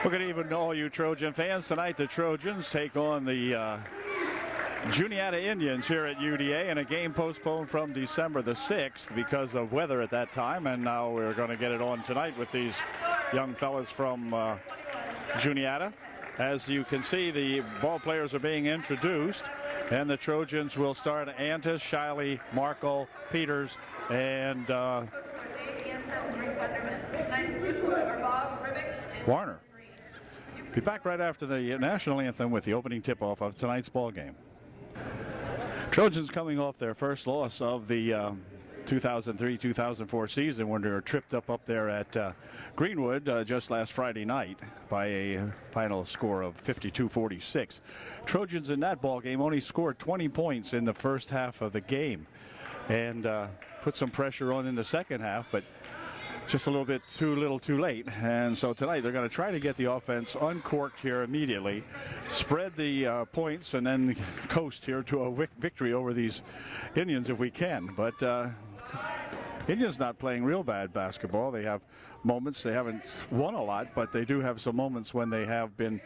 Well, good evening to all you Trojan fans. Tonight the Trojans take on the Juniata Indians here at UDA in a game postponed from December the 6th because of weather at that time, and now we're going to get it on tonight with these young fellas from Juniata. As you can see, the ball players are being introduced, and the Trojans will start Antis, Shiley, Markle, Peters, and Warner. Be back right after the national anthem with the opening tip-off of tonight's ball game. Trojans coming off their first loss of the 2003-2004 season when they were tripped up there at Greenwood just last Friday night by a final score of 52-46. Trojans in that ball game only scored 20 points in the first half of the game and put some pressure on in the second half, but just a little bit too little too late. And so tonight they're going to try to get the offense uncorked here immediately, spread the points, and then coast here to a victory over these Indians if we can. But Indians not playing real bad basketball. They have moments. They haven't won a lot, but they do have some moments when they have been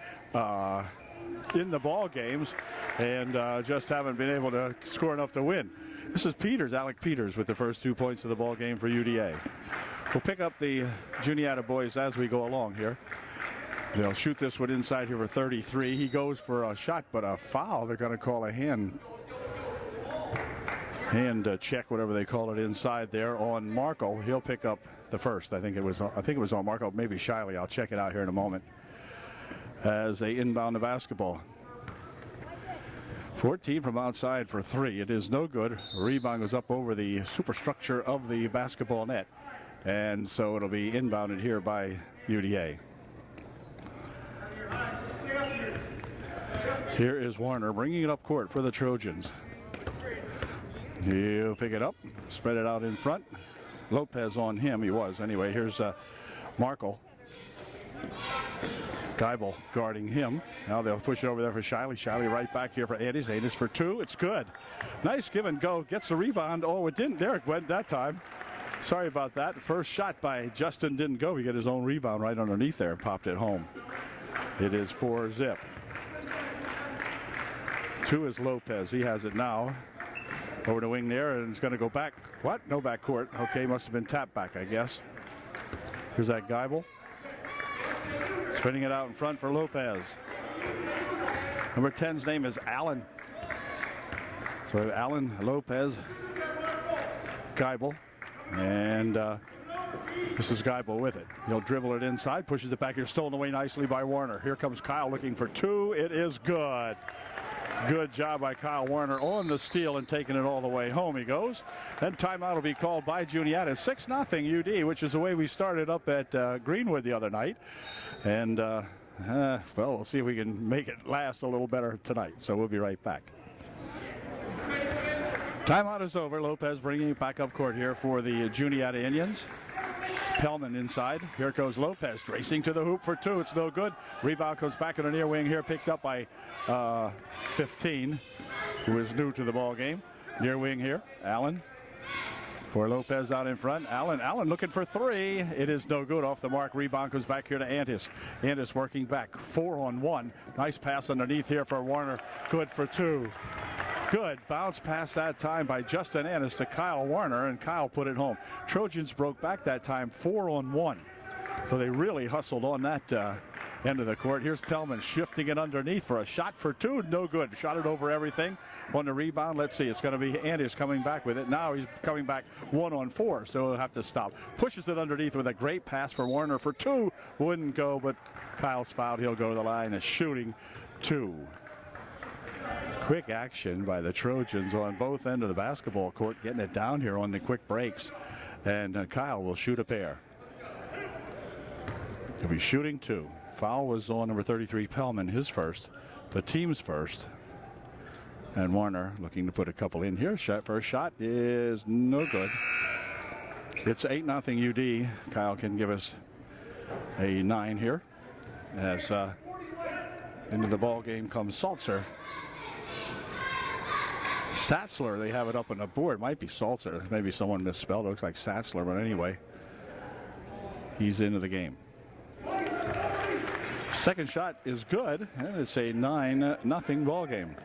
in the ball games and just haven't been able to score enough to win. This is Peters, Alec Peters, with the first 2 points of the ball game for UDA. We'll pick up the Juniata boys as we go along here. They'll shoot this one inside here for 33. He goes for a shot, but a foul. They're going to call a hand check, whatever they call it, inside there on Markle. He'll pick up the first. I think it was on Markle, maybe Shiley. I'll check it out here in a moment. As they inbound the basketball. 14 from outside for three. It is no good. Rebound goes up over the superstructure of the basketball net. And so it'll be inbounded here by UDA. Here is Warner bringing it up court for the Trojans. He'll pick it up, spread it out in front. Lopez on him. He was anyway. Here's Markle. Geibel guarding him. Now they'll push it over there for Shiley. Shiley right back here for Antis. Antis for two. It's good. Nice give and go. Gets the rebound. Oh, it didn't. Derek went that time. Sorry about that. First shot by Justin didn't go. He got his own rebound right underneath there and popped it home. It is 4-zip. Two is Lopez. He has it now. Over the wing there, and it's going to go back. What? No back court. Okay, must have been tapped back, I guess. Here's that Geibel. Spinning it out in front for Lopez. Number 10's name is Allen. So Allen, Lopez, Geibel. And this is Geibel with it. He'll dribble it inside, pushes it back here, stolen away nicely by Warner. Here comes Kyle looking for two. It is good. Good job by Kyle Warner on the steal and taking it all the way home. He goes. Then timeout will be called by Juniata. 6-0 UD, which is the way we started up at Greenwood the other night. And, well, we'll see if we can make it last a little better tonight. So we'll be right back. Timeout is over. Lopez bringing it back up court here for the Juniata Indians. Pellman inside. Here goes Lopez racing to the hoop for two. It's no good. Rebound comes back in the near wing here, picked up by 15, who is new to the ball game. Near wing here, Allen for Lopez out in front. Allen looking for three. It is no good. Off the mark. Rebound comes back here to Antis. Antis working back. 4-on-1. Nice pass underneath here for Warner. Good for two. Good bounce pass that time by Justin Antis to Kyle Warner, and Kyle put it home. Trojans broke back that time 4-on-1. So they really hustled on that end of the court. Here's Pellman shifting it underneath for a shot for two. No good. Shot it over everything on the rebound. Let's see. It's going to be Antis coming back with it. Now he's coming back 1-on-4, so he'll have to stop. Pushes it underneath with a great pass for Warner for two. Wouldn't go, but Kyle's fouled. He'll go to the line. A shooting two. Quick action by the Trojans on both ends of the basketball court, getting it down here on the quick breaks. And Kyle will shoot a pair. He'll be shooting two. Foul was on number 33, Pellman, his first, the team's first. And Warner looking to put a couple in here. First shot is no good. It's 8-0 UD. Kyle can give us a 9 here. As into the ball game comes Salzer. Satzler, they have it up on the board. Might be Salzer. Maybe someone misspelled. It looks like Satzler, but anyway, he's into the game. Second shot is good, and it's a 9-0 ball game.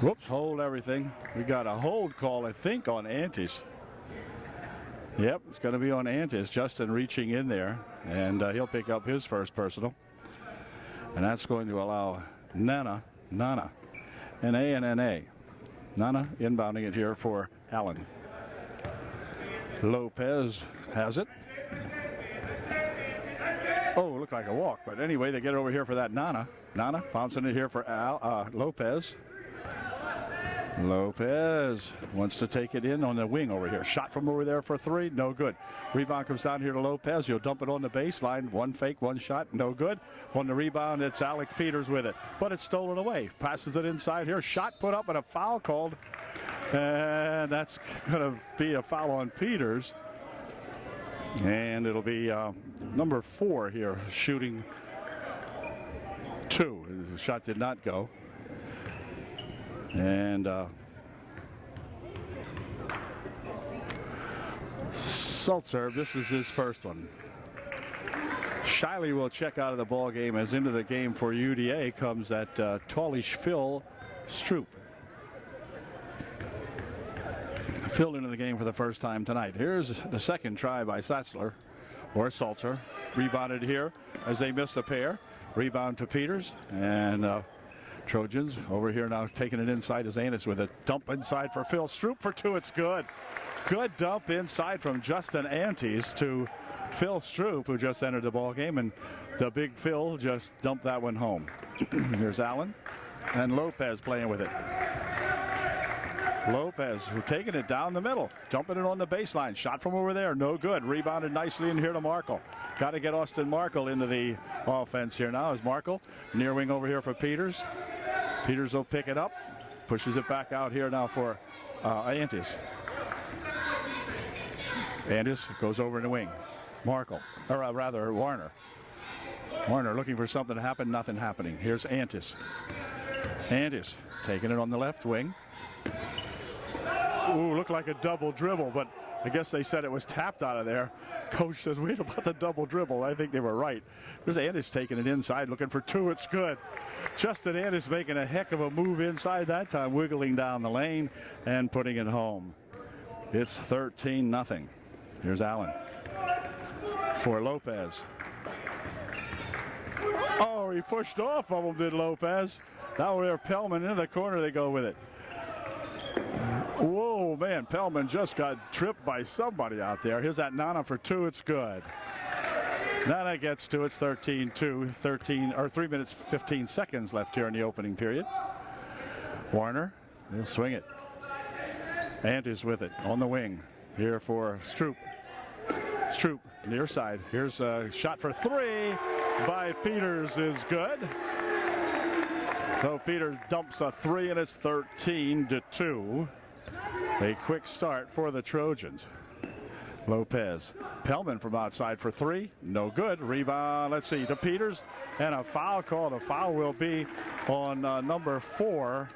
Whoops, hold everything. We got a hold call, I think, on Antis. Yep, it's going to be on Antis. Justin reaching in there, and he'll pick up his first personal. And that's going to allow Nana, N-A and N-A. Nana inbounding it here for Allen. Lopez has it. Oh, looked like a walk, but anyway, they get it over here for that Nana. Nana bouncing it here for Lopez. Lopez wants to take it in on the wing over here. Shot from over there for three, no good. Rebound comes down here to Lopez. You'll dump it on the baseline. One fake, one shot, no good. On the rebound, it's Alec Peters with it, but it's stolen away. Passes it inside here. Shot put up and a foul called. And that's going to be a foul on Peters. And it'll be number 4 here, shooting 2. The shot did not go. And Seltzer, this is his first one. Shiley will check out of the ball game, as into the game for UDA comes that tallish Phil Stroop. Phil into the game for the first time tonight. Here's the second try by Seltzer. Rebounded here as they miss the pair. Rebound to Peters, and Trojans over here now taking it inside as Annis with a dump inside for Phil Stroop for 2. It's good. Good dump inside from Justin Antes to Phil Stroop, who just entered the ball game, and the big Phil just dumped that one home. Here's Allen and Lopez playing with it. Lopez taking it down the middle, dumping it on the baseline. Shot from over there, no good. Rebounded nicely in here to Markle. Got to get Austin Markle into the offense here now as Markle. Near wing over here for Peters. Peters will pick it up, pushes it back out here now for Antis. Antis goes over in the wing. Markle, or rather Warner. Warner looking for something to happen, nothing happening. Here's Antis. Antis taking it on the left wing. Ooh, looked like a double dribble, but I guess they said it was tapped out of there. Coach says, wait about the double dribble. I think they were right. There's Antis taking it inside, looking for 2. It's good. Justin Antis making a heck of a move inside that time, wiggling down the lane and putting it home. It's 13-0. Here's Allen for Lopez. Oh, he pushed off of him, did Lopez. Now they're Pellman into the corner. They go with it. Whoa, man, Pellman just got tripped by somebody out there. Here's that Nana for 2. It's good. Nana gets 2. It's 13-2. 3 minutes, 15 seconds left here in the opening period. Warner, he'll swing it. Antis with it on the wing here for Stroop. Stroop, near side. Here's a shot for 3 by Peters is good. So Peters dumps a 3, and it's 13-2. A quick start for the Trojans. Lopez. Pellman from outside for 3. No good. Rebound, let's see, to Peters. And a foul called. A foul will be on number 4.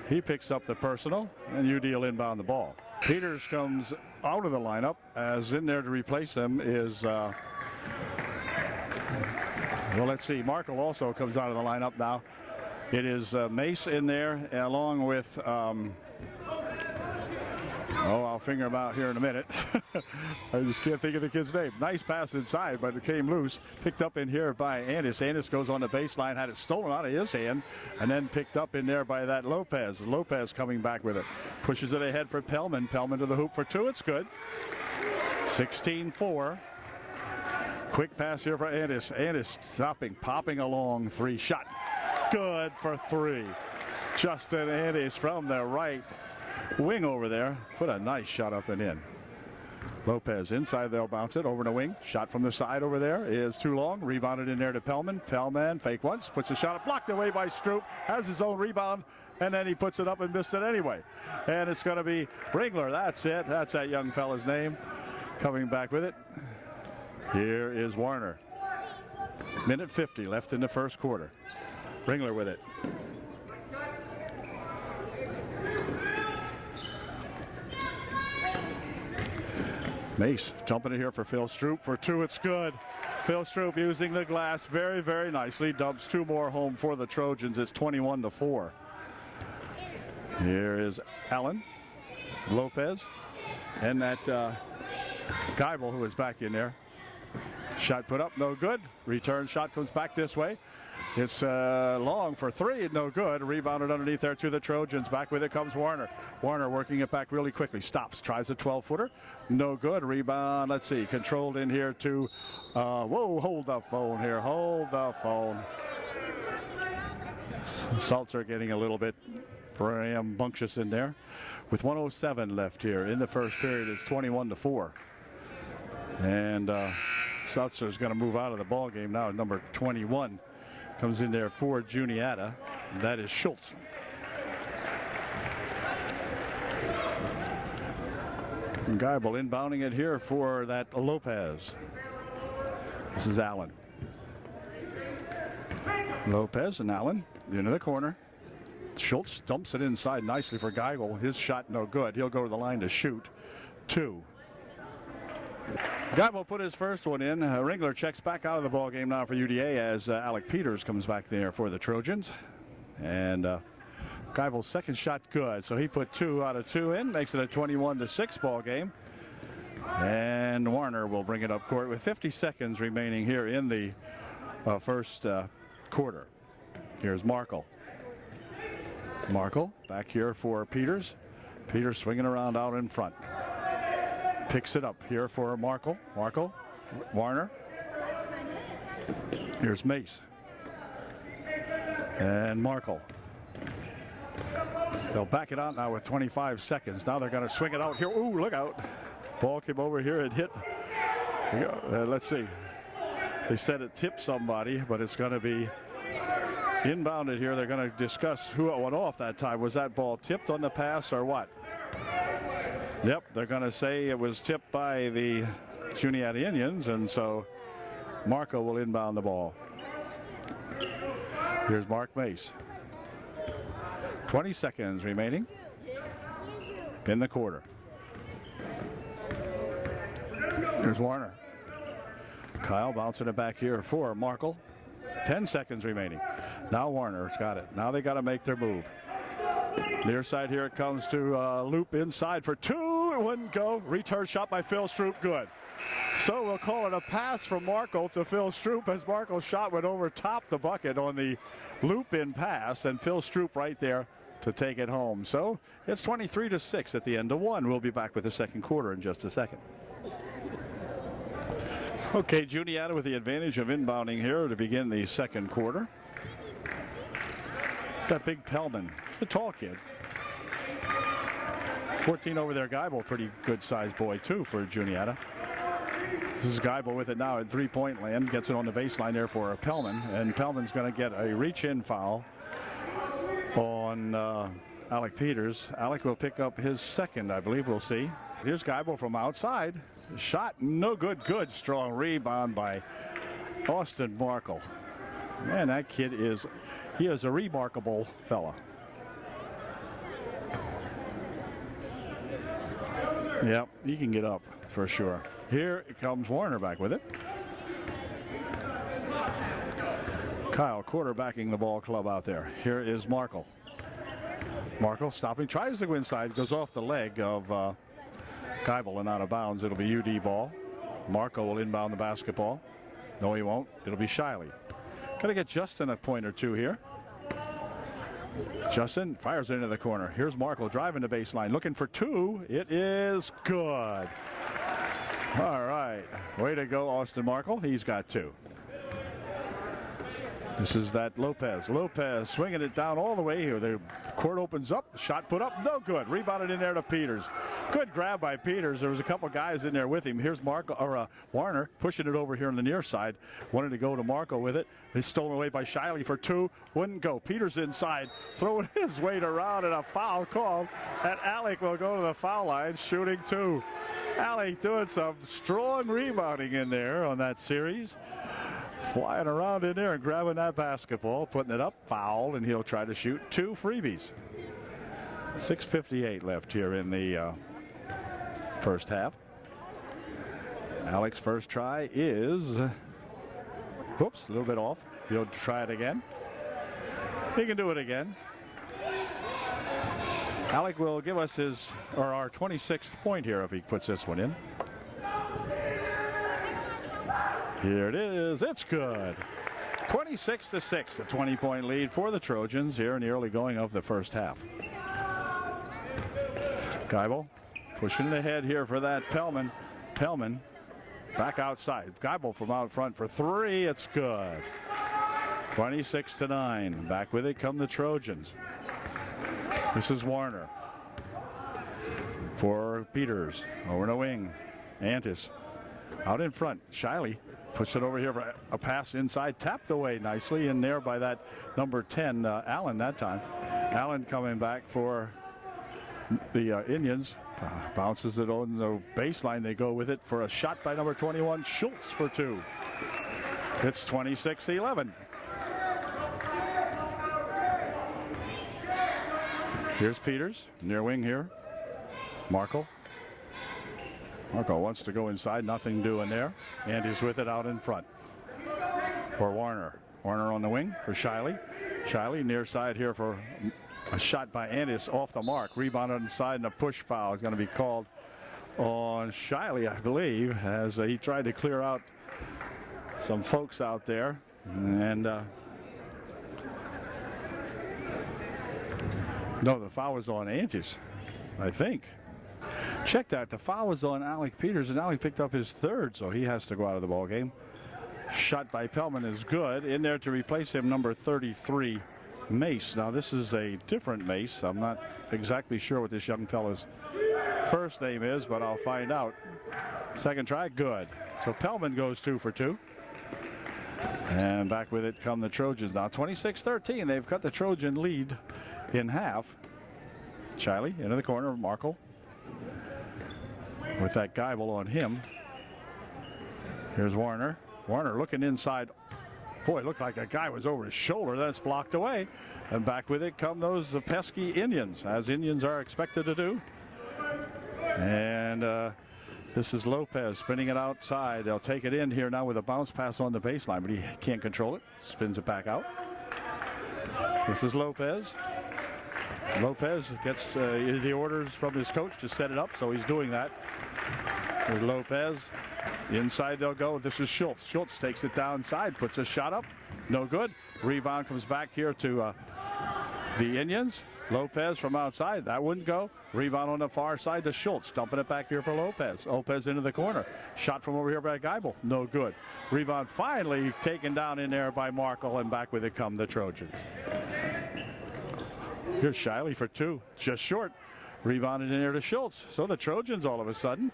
He picks up the personal, and UD will inbound the ball. Peters comes out of the lineup, as in there to replace him is, well, let's see, Markle also comes out of the lineup now. It is Mace in there, along with, I'll figure him out here in a minute. I just can't think of the kid's name. Nice pass inside, but it came loose. Picked up in here by Antis. Antis goes on the baseline, had it stolen out of his hand, and then picked up in there by that Lopez. Lopez coming back with it. Pushes it ahead for Pellman. Pellman to the hoop for 2. It's good. 16-4. Quick pass here for Antis. Antis stopping, popping along. 3 shot. Good for 3. Justin Antis from the right wing over there. Put a nice shot up and in. Lopez inside, they'll bounce it over the wing. Shot from the side over there is too long. Rebounded in there to Pellman. Pellman fake once, puts a shot up, blocked away by Stroop. Has his own rebound, and then he puts it up and missed it anyway. And it's going to be Ringler. That's it. That's that young fella's name. Coming back with it. Here is Warner. Minute 50 left in the first quarter. Ringler with it. Mace jumping in here for Phil Stroop for two. It's good. Phil Stroop using the glass very, very nicely. Dumps two more home for the Trojans. It's 21-4. Here is Allen, Lopez, and that Geibel who is back in there. Shot put up, no good. Return shot comes back this way. It's long for three, no good. Rebounded underneath there to the Trojans. Back with it comes Warner. Warner working it back really quickly. Stops, tries a 12-footer. No good. Rebound, let's see, controlled in here to, whoa, hold the phone here. Hold the phone. Salter getting a little bit rambunctious in there. With 1:07 left here in the first period, it's 21-4. And Saltzer's going to move out of the ball game now. Number 21 comes in there for Juniata. That is Schultz. Geibel inbounding it here for that Lopez. This is Allen. Lopez and Allen into the corner. Schultz dumps it inside nicely for Geibel. His shot no good. He'll go to the line to shoot two. Geibel put his first one in. Ringler checks back out of the ball game now for UDA as Alec Peters comes back there for the Trojans. And Geibel's second shot good, so he put 2 out of 2 in, makes it a 21-6 ball game. And Warner will bring it up court with 50 seconds remaining here in the first quarter. Here's Markle. Markle back here for Peters. Peters swinging around out in front. Picks it up here for Markle. Markle, Warner. Here's Mace. And Markle. They'll back it out now with 25 seconds. Now they're going to swing it out here. Ooh, look out. Ball came over here and hit. Let's see. They said it tipped somebody, but it's going to be inbounded here. They're going to discuss who it went off that time. Was that ball tipped on the pass or what? Yep, they're going to say it was tipped by the Juniata Indians, and so Marco will inbound the ball. Here's Mark Mace. 20 seconds remaining in the quarter. Here's Warner. Kyle bouncing it back here for Markle. 10 seconds remaining. Now Warner's got it. Now they got to make their move. Near side here it comes to loop inside for two. It wouldn't go. Return shot by Phil Stroop. Good. So we'll call it a pass from Markle to Phil Stroop as Markle's shot went over top the bucket on the loop in pass, and Phil Stroop right there to take it home. So it's 23-6 at the end of one. We'll be back with the second quarter in just a second. Okay, Juniata with the advantage of inbounding here to begin the second quarter. It's that big Pellman. He's a tall kid. 14 over there. Geibel, pretty good sized boy too for Juniata. This is Geibel with it now at three-point land. Gets it on the baseline there for Pellman. And Pellman's going to get a reach-in foul on Alec Peters. Alec will pick up his second, I believe. We'll see. Here's Geibel from outside. Shot no good. Good strong rebound by Austin Markle. Man, that kid he is a remarkable fella. Yep, he can get up for sure. Here comes Warner back with it. Kyle quarterbacking the ball club out there. Here is Markle. Markle stopping, tries to go inside, goes off the leg of Geibel and out of bounds. It'll be UD ball. Markle will inbound the basketball. No, he won't. It'll be Shiley. Got to get Justin a point or two here. Justin fires it into the corner. Here's Markle driving the baseline, looking for two. It is good. All right. Way to go, Austin Markle. He's got two. This is that Lopez. Lopez swinging it down all the way here. The court opens up. Shot put up. No good. Rebounded in there to Peters. Good grab by Peters. There was a couple guys in there with him. Here's Warner pushing it over here on the near side. Wanted to go to Marco with it. It's stolen away by Shiley for two. Wouldn't go. Peters inside. Throwing his weight around, and a foul called. And Alec will go to the foul line shooting two. Alec doing some strong rebounding in there on that series. Flying around in there and grabbing that basketball, putting it up, foul, and he'll try to shoot two freebies. 6:58 left here in the first half. Alec's first try is, whoops, a little bit off. He'll try it again. He can do it again. Alec will give us our 26th point here if he puts this one in. Here it is. It's good. 26-6, a 20-point lead for the Trojans here in the early going of the first half. Geibel pushing ahead here for that Pellman. Pellman back outside. Geibel from out front for three. It's good. 26-9. Back with it come the Trojans. This is Warner for Peters. Over in the wing. Antis out in front. Shiley puts it over here for a pass inside. Tapped away nicely in there by that number 10, Allen that time. Allen coming back for the Indians. Bounces it on the baseline. They go with it for a shot by number 21, Schultz for two. It's 26-11. Here's Peters, near wing here. Markle wants to go inside, nothing doing there. And he's with it out in front for Warner. Warner on the wing for Shiley. Shiley near side here for a shot by Andis off the mark. Rebound on the side and a push foul is going to be called on Shiley, I believe, as he tried to clear out some folks out there. And no, the foul was on Antis, I think. Check that. The foul was on Alec Peters, and Alec picked up his third, so he has to go out of the ball game. Shot by Pellman is good. In there to replace him, number 33, Mace. Now, this is a different Mace. I'm not exactly sure what this young fella's first name is, but I'll find out. Second try, good. So Pellman goes 2 for 2. And back with it come the Trojans. Now 26-13. They've cut the Trojan lead in half. Shiley into the corner. Markle with that Geibel on him. Here's Warner. Warner looking inside. Boy, it looked like a guy was over his shoulder. That's blocked away. And back with it come those pesky Indians, as Indians are expected to do. And this is Lopez spinning it outside. They'll take it in here now with a bounce pass on the baseline, but he can't control it. Spins it back out. This is Lopez. Lopez gets the orders from his coach to set it up, so he's doing that. With Lopez. Inside they'll go. This is Schultz. Schultz takes it downside, puts a shot up. No good. Rebound comes back here to the Indians. Lopez from outside. That wouldn't go. Rebound on the far side to Schultz. Dumping it back here for Lopez. Lopez into the corner. Shot from over here by Geibel. No good. Rebound finally taken down in there by Markle, and back with it come the Trojans. Here's Shiley for 2. Just short. Rebounded in there to Schultz. So the Trojans all of a sudden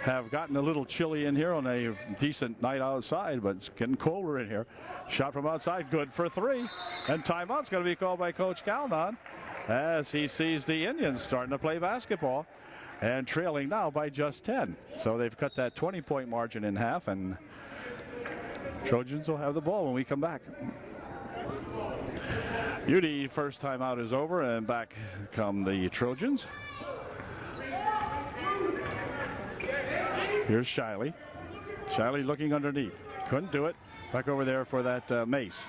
have gotten a little chilly in here on a decent night outside, but it's getting colder in here. Shot from outside, good for 3. And timeout's going to be called by Coach Calnon as he sees the Indians starting to play basketball and trailing now by just 10. So they've cut that 20-point margin in half, and Trojans will have the ball when we come back. UD first time out is over, and back come the Trojans. Here's Shiley. Shiley looking underneath. Couldn't do it. Back over there for that Mace.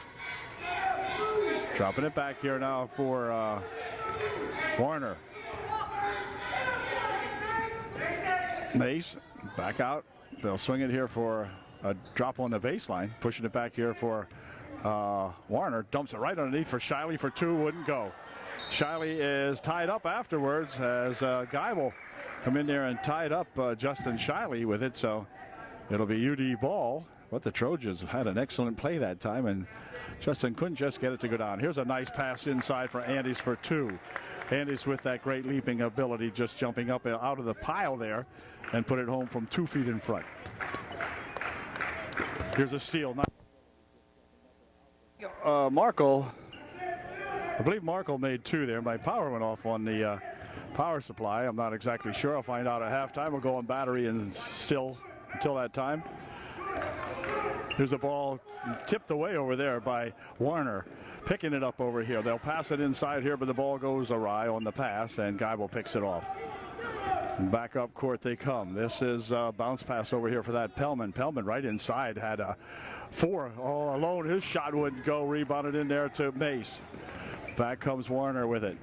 Dropping it back here now for Warner. Mace back out. They'll swing it here for a drop on the baseline. Pushing it back here for Warner. Dumps it right underneath for Shiley for 2. Wouldn't go. Shiley is tied up afterwards as Geibel come in there and tied up Justin Shiley with it. So it'll be UD ball. But the Trojans had an excellent play that time, and Justin couldn't just get it to go down. Here's a nice pass inside for Andis for 2. Andis with that great leaping ability, just jumping up out of the pile there and put it home from 2 feet in front. Here's a steal. Markle, I believe Markle made 2 there. My power went off on the power supply. I'm not exactly sure. I'll find out at halftime. We'll go on battery and still until that time. There's a ball tipped away over there by Warner. Picking it up over here. They'll pass it inside here, but the ball goes awry on the pass, and Geibel picks it off. Back up court they come. This is a bounce pass over here for that Pellman. Pellman right inside had a 4 all alone. His shot wouldn't go. Rebounded in there to Mace. Back comes Warner with it.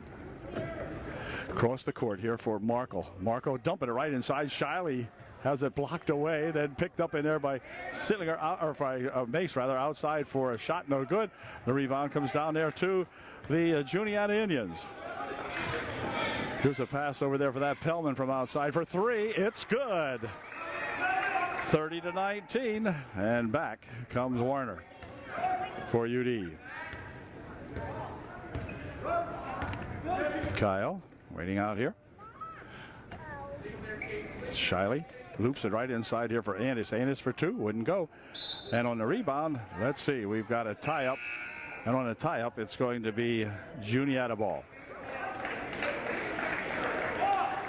Across the court here for Markle. Markle dumping it right inside. Shiley has it blocked away, then picked up in there by Sittlinger, or by Mace rather, outside for a shot, no good. The rebound comes down there to the Juniata Indians. Here's a pass over there for that Pellman from outside for 3. It's good. 30-19, and back comes Warner for UD. Kyle waiting out here. Shiley loops it right inside here for Andis. Andis for 2, wouldn't go. And on the rebound, let's see, we've got a tie-up. And on a tie-up, it's going to be Juniata ball.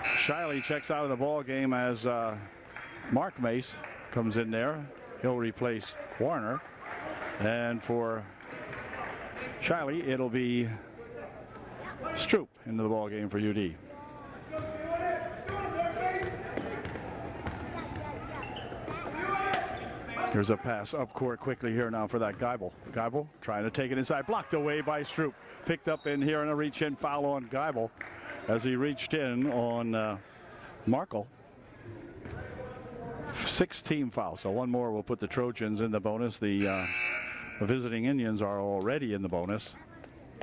Shiley checks out of the ball game as Mark Mace comes in there. He'll replace Warner. And for Shiley, it'll be Stroop into the ball game for UD. Here's a pass up court quickly here now for that Geibel. Geibel trying to take it inside, blocked away by Stroop. Picked up in here and a reach-in foul on Geibel as he reached in on Markle. 6-team foul, so one more will put the Trojans in the bonus. The visiting Indians are already in the bonus.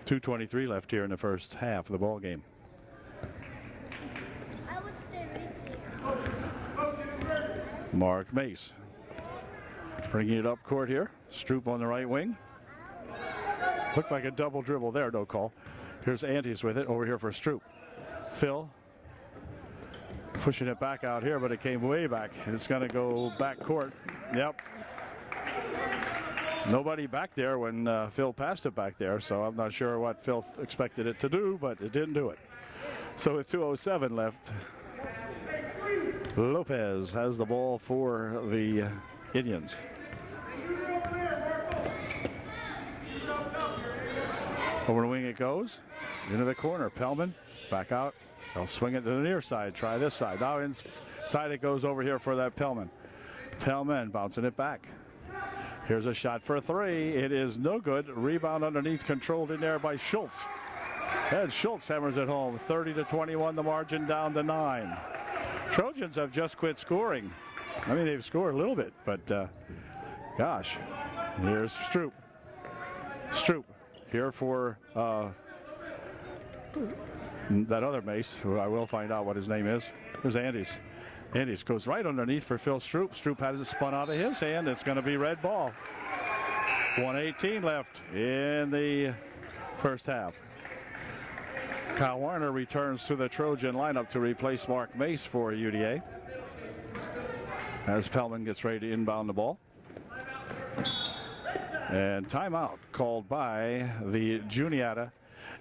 2:23 left here in the first half of the ball game. Mark Mace bringing it up court here. Stroop on the right wing. Looked like a double dribble there, no call. Here's Antes with it over here for Stroop. Phil pushing it back out here, but it came way back, and it's going to go back court. Yep. Nobody back there when Phil passed it back there, so I'm not sure what Phil expected it to do, but it didn't do it. So with 2:07 left, Lopez has the ball for the Indians. Over the wing it goes. Into the corner. Pellman back out. They'll swing it to the near side. Try this side. Now inside it goes over here for that Pellman. Pellman bouncing it back. Here's a shot for 3. It is no good. Rebound underneath, controlled in there by Schultz. And Schultz hammers it home. 30-21, the margin down to 9. Trojans have just quit scoring. I mean, they've scored a little bit, but gosh. Here's Stroop. Stroop here for that other Mace, who I will find out what his name is. Here's Andes. Andes goes right underneath for Phil Stroop. Stroop has it spun out of his hand. It's going to be red ball. 1:18 left in the first half. Kyle Warner returns to the Trojan lineup to replace Mark Mace for UDA as Pellman gets ready to inbound the ball. And timeout called by the Juniata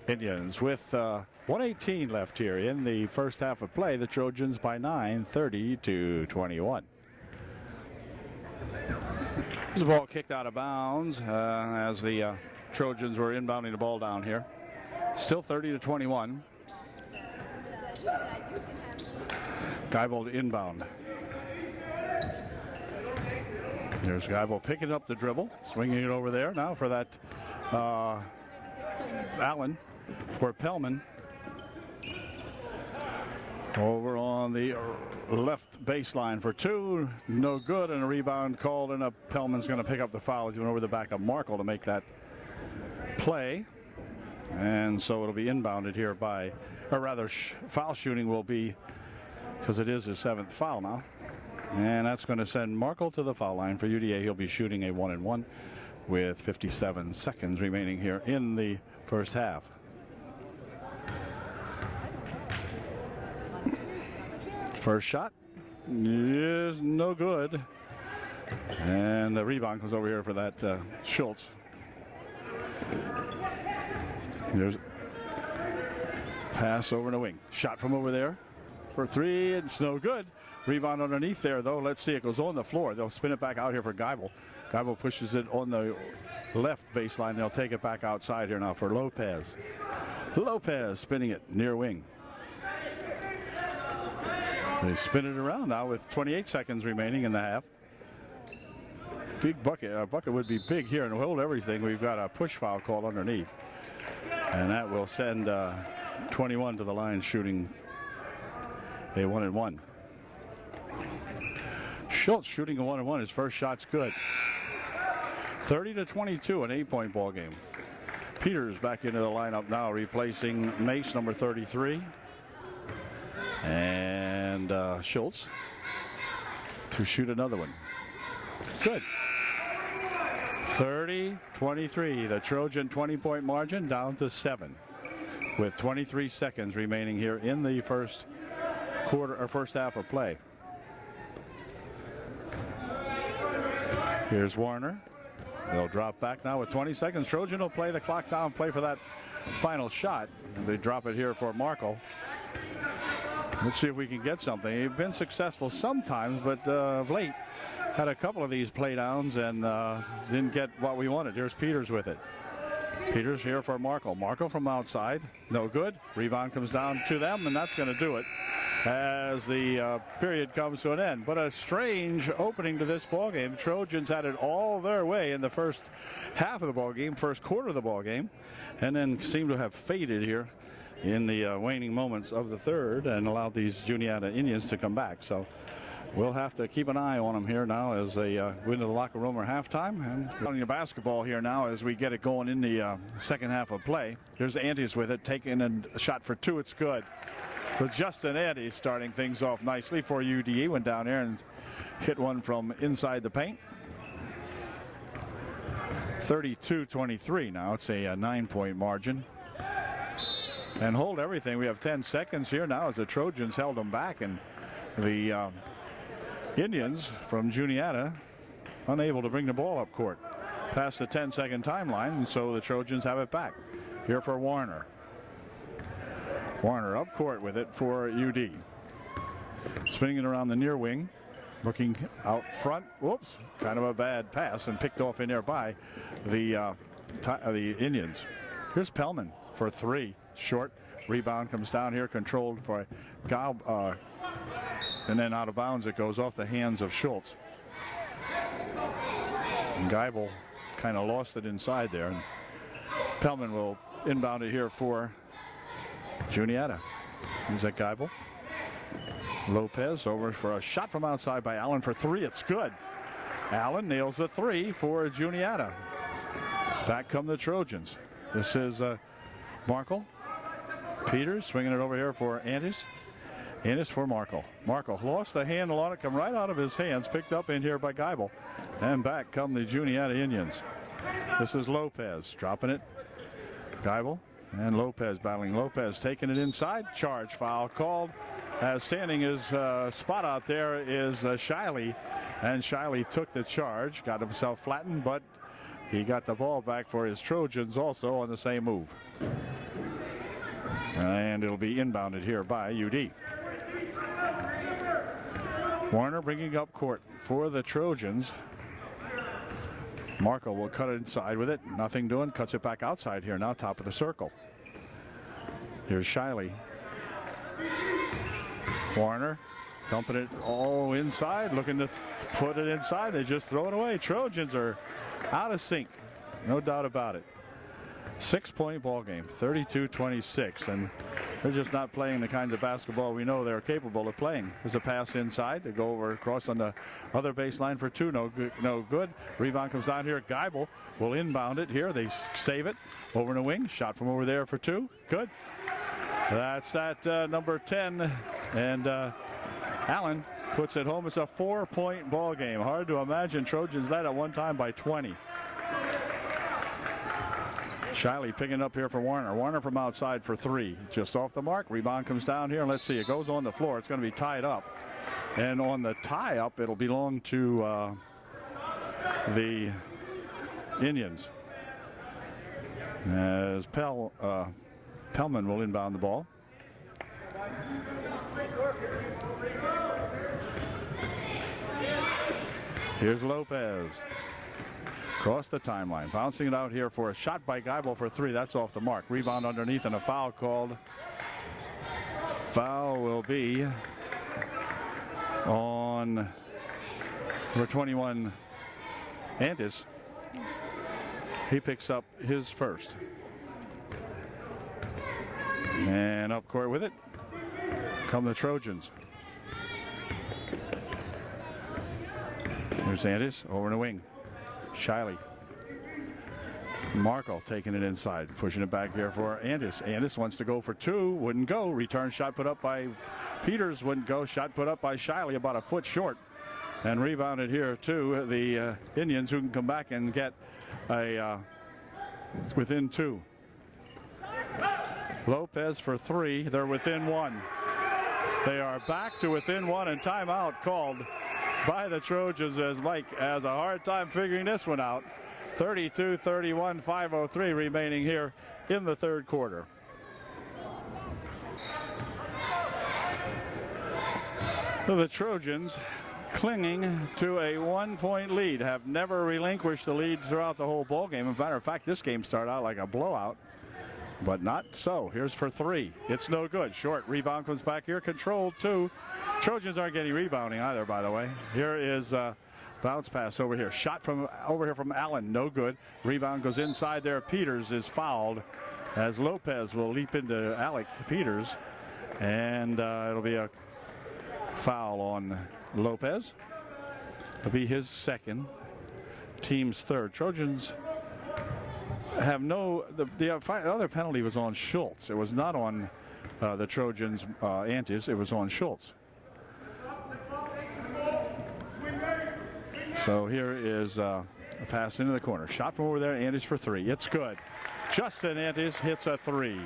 Indians with 1:18 left here in the first half of play. The Trojans by 9, 30-21. There's a ball kicked out of bounds as the Trojans were inbounding the ball down here. Still 30-21. Geibel inbound. There's Geibel picking up the dribble, swinging it over there now for that Allen for Pellman. Over on the left baseline for 2, no good, and a rebound called, and Pellman's going to pick up the foul. He's going over the back of Markle to make that play. And so it'll be inbounded here by, or rather foul shooting will be, because it is his 7th foul now. And that's going to send Markle to the foul line for UDA. He'll be shooting a 1-and-1 with 57 seconds remaining here in the first half. First shot is no good. And the rebound comes over here for that Schultz. There's pass over the wing. Shot from over there for 3. It's no good. Rebound underneath there, though. Let's see. It goes on the floor. They'll spin it back out here for Geibel. Geibel pushes it on the left baseline. They'll take it back outside here now for Lopez. Lopez spinning it near wing. They spin it around now with 28 seconds remaining in the half. Big bucket. A bucket would be big here and hold everything. We've got a push foul called underneath. And that will send 21 to the line shooting a 1-and-1. Schultz shooting a 1-and-1. His first shot's good. 30-22, an 8-point ball game. Peters back into the lineup now, replacing Mace, number 33. And Schultz to shoot another one. Good. 30-23. The Trojan 20-point margin down to 7 with 23 seconds remaining here in the first quarter or first half of play. Here's Warner. They'll drop back now with 20 seconds. Trojan will play the clock down, play for that final shot. And they drop it here for Markle. Let's see if we can get something. They've been successful sometimes, but of late had a couple of these play downs and didn't get what we wanted. Here's Peters with it. Peters here for Markle. Markle from outside. No good. Rebound comes down to them, and that's going to do it as the period comes to an end. But a strange opening to this ball game. Trojans had it all their way in the first half of the ball game, first quarter of the ball game, and then seemed to have faded here in the waning moments of the third and allowed these Juniata Indians to come back. So we'll have to keep an eye on them here now as they go into the locker room or halftime. And running the basketball here now as we get it going in the second half of play. Here's Antes with it, taking a shot for two. It's good. So Justin Antes starting things off nicely for UDE. Went down there and hit one from inside the paint. 32-23 now. It's a 9-point margin. And hold everything. We have 10 seconds here now as the Trojans held them back, and the Indians from Juniata unable to bring the ball up court past the 10-second timeline, and so the Trojans have it back. Here for Warner. Warner up court with it for UD. Spinning it around the near wing, looking out front. Whoops, kind of a bad pass and picked off in there by the Indians. Here's Pellman for three. Short. Rebound comes down here, controlled for Gaub, and then out of bounds it goes off the hands of Schultz. And Geibel kind of lost it inside there. And Pellman will inbound it here for Juniata. Here's that Geibel. Lopez over for a shot from outside by Allen for three. It's good. Allen nails the three for Juniata. Back come the Trojans. This is Markle. Peters swinging it over here for Antes. Antes for Markle. Markle lost the handle on it, come right out of his hands, picked up in here by Geibel. And back come the Juniata Indians. This is Lopez dropping it. Geibel and Lopez battling. Lopez taking it inside. Charge foul called. Standing his spot out there is Shiley. And Shiley took the charge, got himself flattened, but he got the ball back for his Trojans also on the same move. And it'll be inbounded here by UD. Warner bringing up court for the Trojans. Markle will cut it inside with it. Nothing doing. Cuts it back outside here now, top of the circle. Here's Shiley. Warner dumping it all inside, looking to put it inside. They just throw it away. Trojans are out of sync. No doubt about it. 6-point ball game, 32-26, and they're just not playing the kinds of basketball we know they're capable of playing. There's a pass inside to go over across on the other baseline for two. No good. No good. Rebound comes down here. Geibel will inbound it here. They save it over in the wing. Shot from over there for two. Good. That's that number 10, and Allen puts it home. It's a 4-point ball game. Hard to imagine Trojans led at one time by 20. Shiley picking up here for Warner. Warner from outside for three. Just off the mark. Rebound comes down here. Let's see. It goes on the floor. It's going to be tied up. And on the tie-up, it'll belong to the Indians. As Pellman will inbound the ball. Here's Lopez. Across the timeline. Bouncing it out here for a shot by Geibel for three. That's off the mark. Rebound underneath and a foul called. Foul will be on number 21, Antis. He picks up his first. And up court with it come the Trojans. Here's Antis over in the wing. Shiley. Markle taking it inside, pushing it back here for Antis. Antis wants to go for two, wouldn't go. Return shot put up by Peters, wouldn't go. Shot put up by Shiley, about a foot short. And rebounded here to the Indians, who can come back and get a within two. Lopez for three. They're within one. They are back to within one, and timeout called by the Trojans, as Mike has a hard time figuring this one out. 32-31, 5:03 remaining here in the third quarter. So the Trojans, clinging to a 1-point lead, have never relinquished the lead throughout the whole ball game. As a matter of fact, this game started out like a blowout, but not so. Here's for three. It's no good. Short rebound comes back here. Controlled two. Trojans aren't getting rebounding either, by the way. Here is bounce pass over here. Shot from over here from Allen. No good. Rebound goes inside there. Peters is fouled as Lopez will leap into Alec Peters. And it'll be a foul on Lopez. It'll be his second. Team's third. Trojans have no. The other penalty was on Schultz. It was not on the Trojans' Antis. It was on Schultz. So here is a pass into the corner. Shot from over there. Antis for three. It's good. Justin Antis hits a three.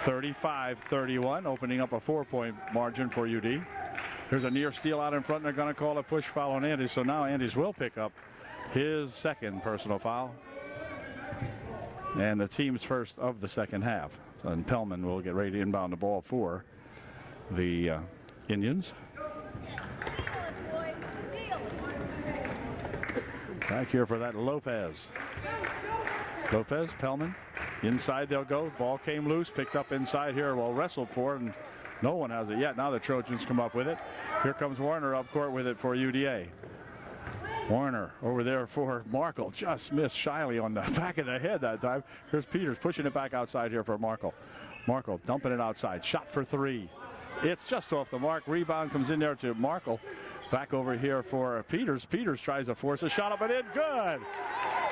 35-31, opening up a 4-point margin for UD. There's a near steal out in front, and they're going to call a push foul on Antis. So now Antis will pick up his second personal foul. And the team's first of the second half. So and Pellman will get ready to inbound the ball for the Indians. Back here for that Lopez. Lopez, Pellman, inside they'll go. Ball came loose, picked up inside here, well wrestled for, and no one has it yet. Now the Trojans come up with it. Here comes Warner up court with it for UDA. Warner over there for Markle. Just missed Shiley on the back of the head that time. Here's Peters pushing it back outside here for Markle. Markle dumping it outside. Shot for three. It's just off the mark. Rebound comes in there to Markle. Back over here for Peters. Peters tries to force a shot up and in. Good.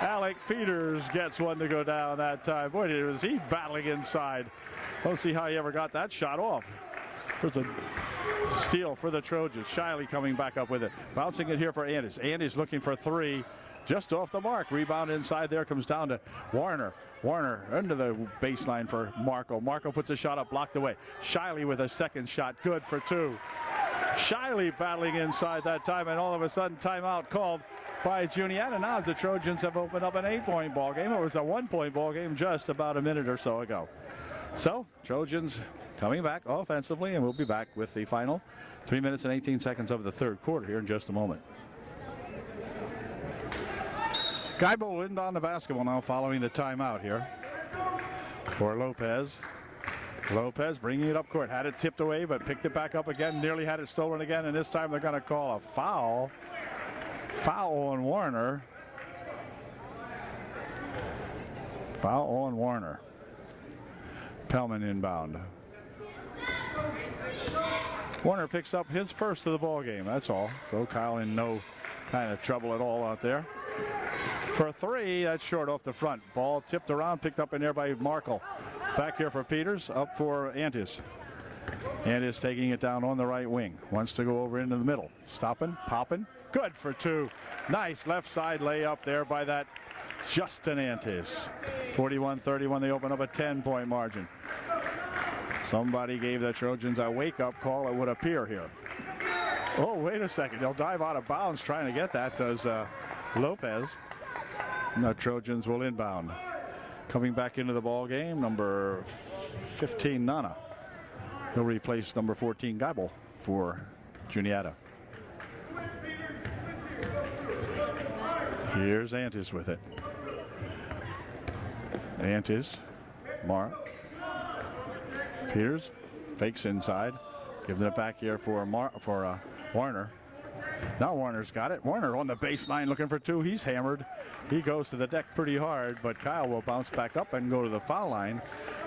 Alec Peters gets one to go down that time. Boy, was he battling inside. Don't see how he ever got that shot off. There's a steal for the Trojans. Shiley coming back up with it. Bouncing it here for Antis. Antis looking for three. Just off the mark. Rebound inside there comes down to Warner. Warner under the baseline for Markle. Markle puts a shot up, blocked away. Shiley with a second shot. Good for two. Shiley battling inside that time, and all of a sudden timeout called by Juniata. Now as the Trojans have opened up an 8-point ball game. It was a 1-point ball game just about a minute or so ago. So Trojans coming back offensively, and we'll be back with the final 3 minutes and 18 seconds of the third quarter here in just a moment. Geibo will inbound the basketball now following the timeout here for Lopez. Lopez bringing it up court. Had it tipped away, but picked it back up again. Nearly had it stolen again, and this time they're going to call a foul. Foul on Warner. Foul on Warner. Pellman inbound. Warner picks up his first of the ball game. That's all. So Kyle in no kind of trouble at all out there. For three, that's short off the front. Ball tipped around, picked up in there by Markle. Back here for Peters, up for Antis. Antis taking it down on the right wing. Wants to go over into the middle. Stopping, popping. Good for two. Nice left side layup there by that Justin Antis. 41-31, they open up a 10-point margin. Somebody gave the Trojans a wake-up call, it would appear here. Oh, wait a second. They'll dive out of bounds trying to get that, does Lopez. And the Trojans will inbound. Coming back into the ball game, number 15, Nana. He'll replace number 14, Geibel, for Juniata. Here's Antis with it. Antis, Peters fakes inside, gives it back here for Warner. Now Warner's got it. Warner on the baseline looking for two. He's hammered. He goes to the deck pretty hard, but Kyle will bounce back up and go to the foul line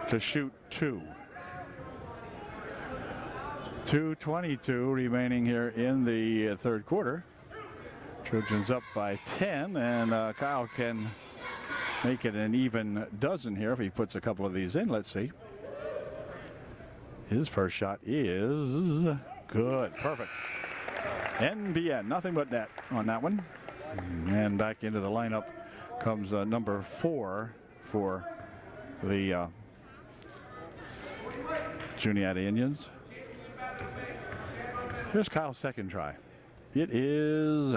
to shoot two. 2:22 remaining here in the third quarter. Trojans up by 10, and Kyle can make it an even dozen here if he puts a couple of these in. Let's see. His first shot is good. Perfect. NBN, nothing but net on that one. And back into the lineup comes number 4 for the Juniata Indians. Here's Kyle's second try. It is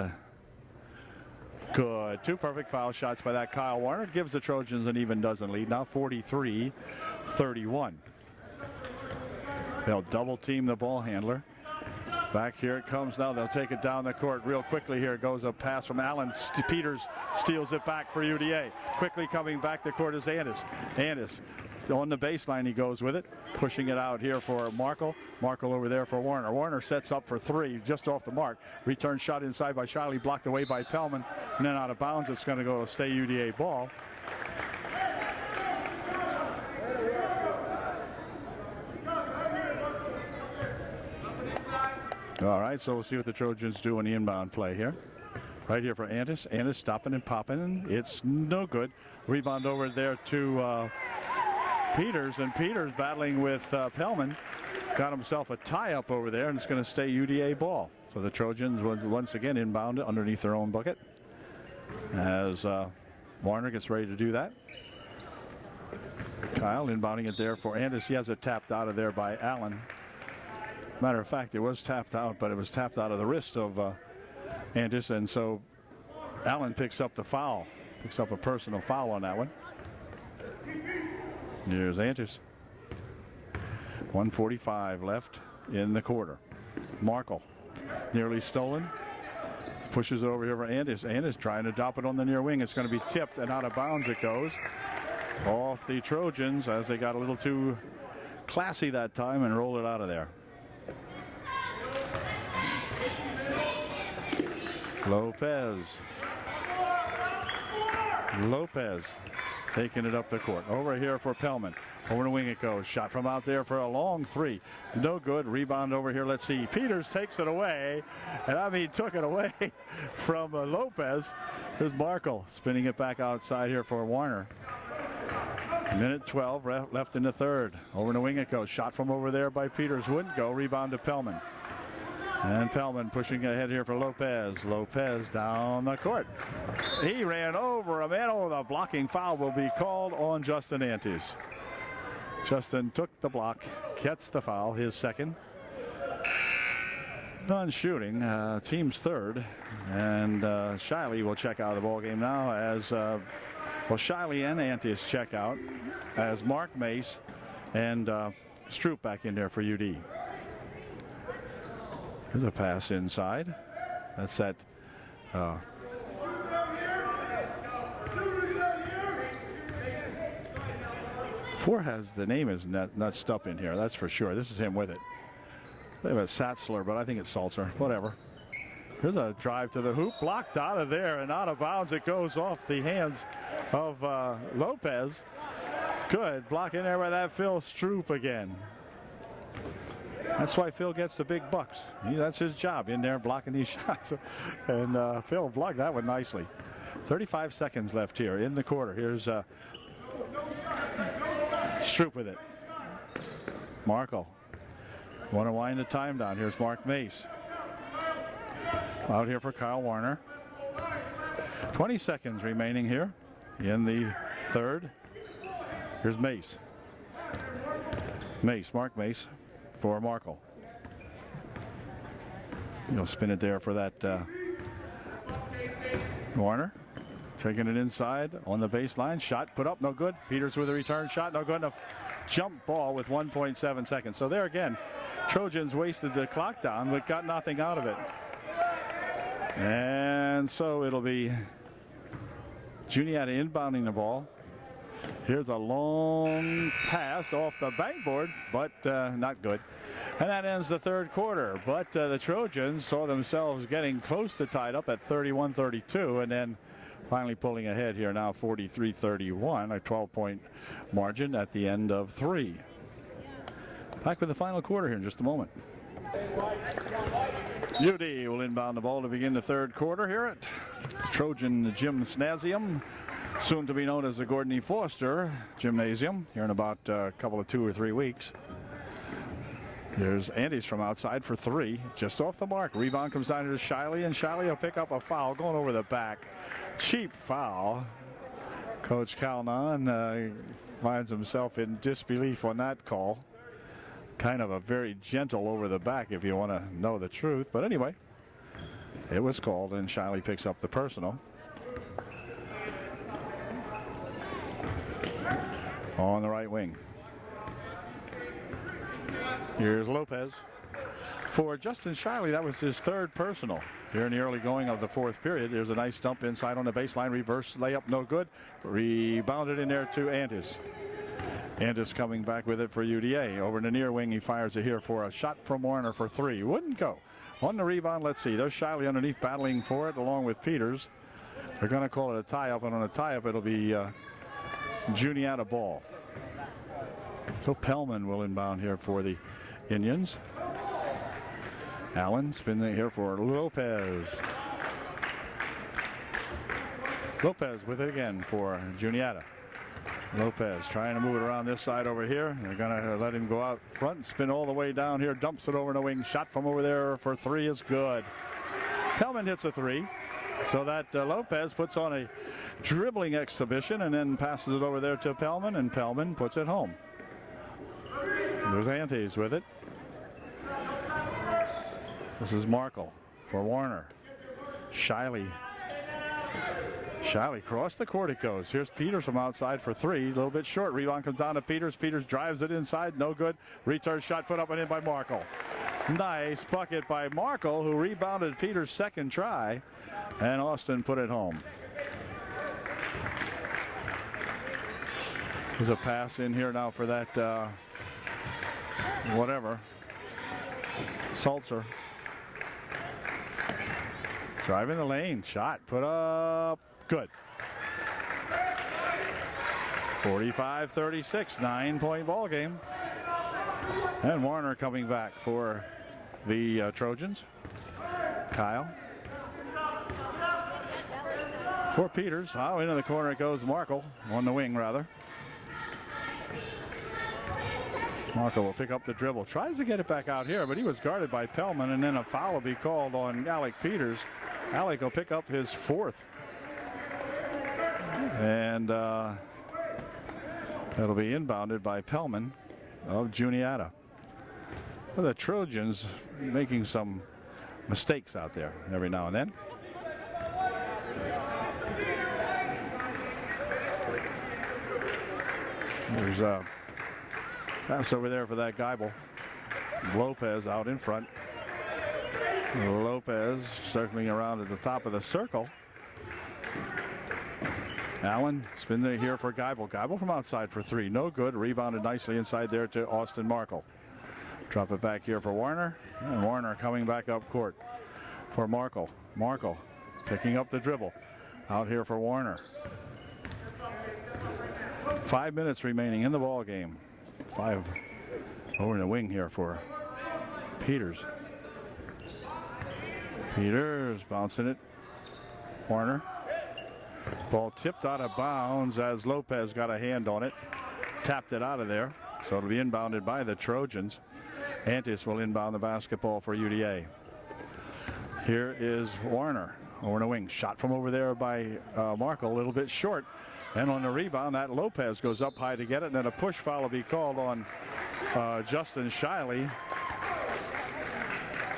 good. 2 perfect foul shots by that Kyle Warner. Gives the Trojans an even dozen lead. Now 43-31. They'll double team the ball handler. Back here it comes now. They'll take it down the court real quickly here. Goes a pass from Allen. Peters steals it back for UDA. Quickly coming back the court is Andis. Andis on the baseline, he goes with it. Pushing it out here for Markle. Markle over there for Warner. Warner sets up for 3 just off the mark. Return shot inside by Shiley, blocked away by Pellman. And then out of bounds, it's going to go to stay UDA ball. All right, so we'll see what the Trojans do in the inbound play here. Right here for Andis. Andis stopping and popping. It's no good. Rebound over there to Peters, and Peters battling with Pellman. Got himself a tie-up over there, and it's going to stay UDA ball. So the Trojans once again inbound underneath their own bucket as Warner gets ready to do that. Kyle inbounding it there for Andis. He has it tapped out of there by Allen. Matter of fact, it was tapped out, but it was tapped out of the wrist of Andis, and so Allen picks up the foul. Picks up a personal foul on that one. Here's Andis. 1:45 left in the quarter. Markle nearly stolen. Pushes it over here for Andis. Andis trying to drop it on the near wing. It's going to be tipped and out of bounds it goes. Off the Trojans as they got a little too classy that time and rolled it out of there. Lopez taking it up the court. Over here for Pellman. Over the wing it goes. Shot from out there for a long 3. No good. Rebound over here. Let's see. Peters takes it away. And I mean, took it away from Lopez. Here's Markle spinning it back outside here for Warner. Minute 12 left in the third. Over the wing it goes. Shot from over there by Peters. Wouldn't go. Rebound to Pellman. And Pellman pushing ahead here for Lopez. Lopez down the court. He ran over a man. Oh, the blocking foul will be called on Justin Andis. Justin took the block, gets the foul, his second. On shooting, team's third. And Shiley will check out of the ball game now as, Shiley and Andis check out as Mark Mace and Stroop back in there for UD. Here's a pass inside. That's that. Four has the name is not stuff in here. That's for sure. This is him with it. They have a Satzler, but I think it's Salzer. Whatever. Here's a drive to the hoop. Blocked out of there and out of bounds. It goes off the hands of Lopez. Good. Block in there by that Phil Stroop again. That's why Phil gets the big bucks. That's his job, in there blocking these shots. And Phil blocked that one nicely. 35 seconds left here in the quarter. Here's Stroop with it. Markle. Want to wind the time down. Here's Mark Mace. Out here for Kyle Warner. 20 seconds remaining here in the third. Here's Mace. Mark Mace. For Markle. He'll spin it there for that Warner. Taking it inside on the baseline. Shot put up, no good. Peters with a return shot, no good enough. Jump ball with 1.7 seconds. So there again, Trojans wasted the clock down but got nothing out of it. And so it'll be Juniata inbounding the ball. Here's a long pass off the backboard, but not good. And that ends the third quarter. But the Trojans saw themselves getting close to tied up at 31-32, and then finally pulling ahead here now 43-31, a 12-point margin at the end of 3. Back with the final quarter here in just a moment. UD will inbound the ball to begin the third quarter here at Trojan Gymnasium, soon to be known as the Gordon E. Foster Gymnasium, here in about a couple of 2 or 3 weeks. There's Andes from outside for 3, just off the mark. Rebound comes down to Shiley, and Shiley will pick up a foul going over the back. Cheap foul. Coach Calnon finds himself in disbelief on that call. Kind of a very gentle over the back if you want to know the truth. But anyway, it was called, and Shiley picks up the personal. On the right wing. Here's Lopez. For Justin Shiley, that was his 3rd personal here in the early going of the 4th period. There's a nice dump inside on the baseline. Reverse layup, no good. Rebounded in there to Andes. Andes coming back with it for UDA. Over in the near wing, he fires it here for a shot from Warner for 3. Wouldn't go. On the rebound, let's see. There's Shiley underneath battling for it along with Peters. They're going to call it a tie-up, and on a tie-up, it'll be Juniata ball. So Pellman will inbound here for the Indians. Allen spinning here for Lopez. Lopez with it again for Juniata. Lopez trying to move it around this side over here. They're going to let him go out front and spin all the way down here. Dumps it over in the wing. Shot from over there for 3 is good. Pellman hits a 3. So that Lopez puts on a dribbling exhibition and then passes it over there to Pellman, and Pellman puts it home. There's Antes with it. This is Markle for Warner. Shiley. Shiley cross the court it goes. Here's Peters from outside for 3. A little bit short. Rebound comes down to Peters. Peters drives it inside. No good. Return shot put up and in by Markle. Nice bucket by Markle, who rebounded Peters' 2nd try. And Austin put it home. There's a pass in here now for that whatever. Salzer. Driving the lane. Shot put up. Good. 45-36. 9-point ball game. And Warner coming back for the Trojans. Kyle. For Peters. Oh, into the corner it goes. Markle on the wing, rather. Markle will pick up the dribble. Tries to get it back out here, but he was guarded by Pellman, and then a foul will be called on Alec Peters. Alec will pick up his 4th. And that'll be inbounded by Pellman of Juniata. Well, the Trojans making some mistakes out there every now and then. There's a pass over there for that Geibel. Lopez out in front. Lopez circling around at the top of the circle. Allen spinning here for Geibel. Geibel from outside for 3. No good. Rebounded nicely inside there to Austin Markle. Drop it back here for Warner. And Warner coming back up court for Markle. Markle picking up the dribble. Out here for Warner. 5 minutes remaining in the ball game. 5 over in the wing here for Peters. Peters bouncing it. Warner. Ball tipped out of bounds as Lopez got a hand on it. Tapped it out of there. So it'll be inbounded by the Trojans. Antis will inbound the basketball for UDA. Here is Warner over in the wing. Shot from over there by Markle, a little bit short. And on the rebound, that Lopez goes up high to get it. And then a push foul will be called on Justin Shiley.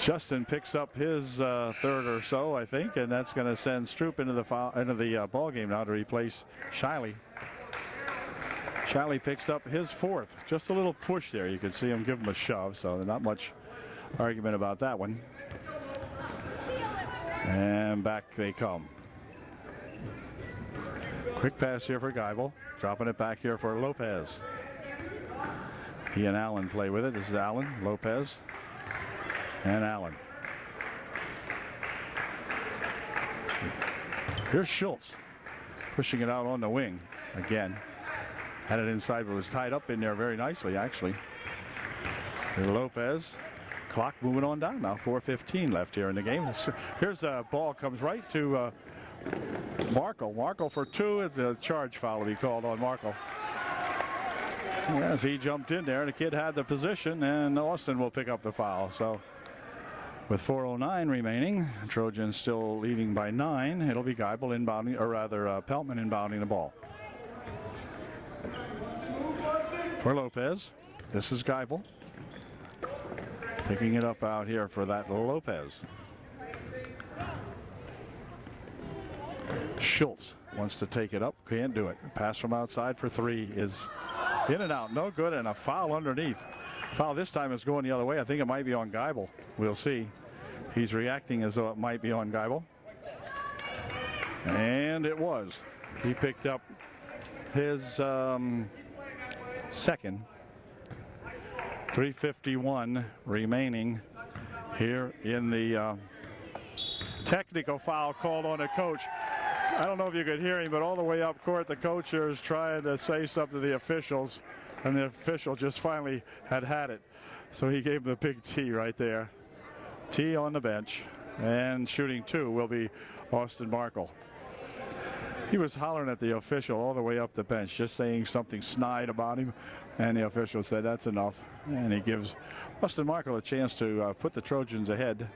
Justin picks up his 3rd or so, I think, and that's going to send Stroop into the ball game now to replace Shiley. Shiley picks up his 4th. Just a little push there. You can see him give him a shove, so not much argument about that one. And back they come. Quick pass here for Geibel. Dropping it back here for Lopez. He and Allen play with it. This is Allen. Lopez and Allen. Here's Schultz pushing it out on the wing again. Had it inside, but was tied up in there very nicely, actually. Here Lopez. Clock moving on down now. 4:15 left here in the game. Here's a ball comes right to Markle. Markle for two. It's a charge foul to be called on Markle. Yes, he jumped in there. The kid had the position, and Austin will pick up the foul. So with 4:09 remaining, Trojans still leading by 9. It'll be Geibel inbounding, or rather Peltman inbounding the ball. For Lopez, this is Geibel. Picking it up out here for that Lopez. Schultz wants to take it up. Can't do it. Pass from outside for 3 is in and out. No good, and a foul underneath. Foul this time is going the other way. I think it might be on Geibel. We'll see. He's reacting as though it might be on Geibel. And it was. He picked up his second. 3:51 remaining here in the technical foul called on the coach. I don't know if you could hear him, but all the way up court, the coach here is trying to say something to the officials, and the official just finally had it. So he gave him the big T right there. T on the bench, and shooting 2 will be Austin Markle. He was hollering at the official all the way up the bench, just saying something snide about him, and the official said that's enough, and he gives Austin Markle a chance to put the Trojans ahead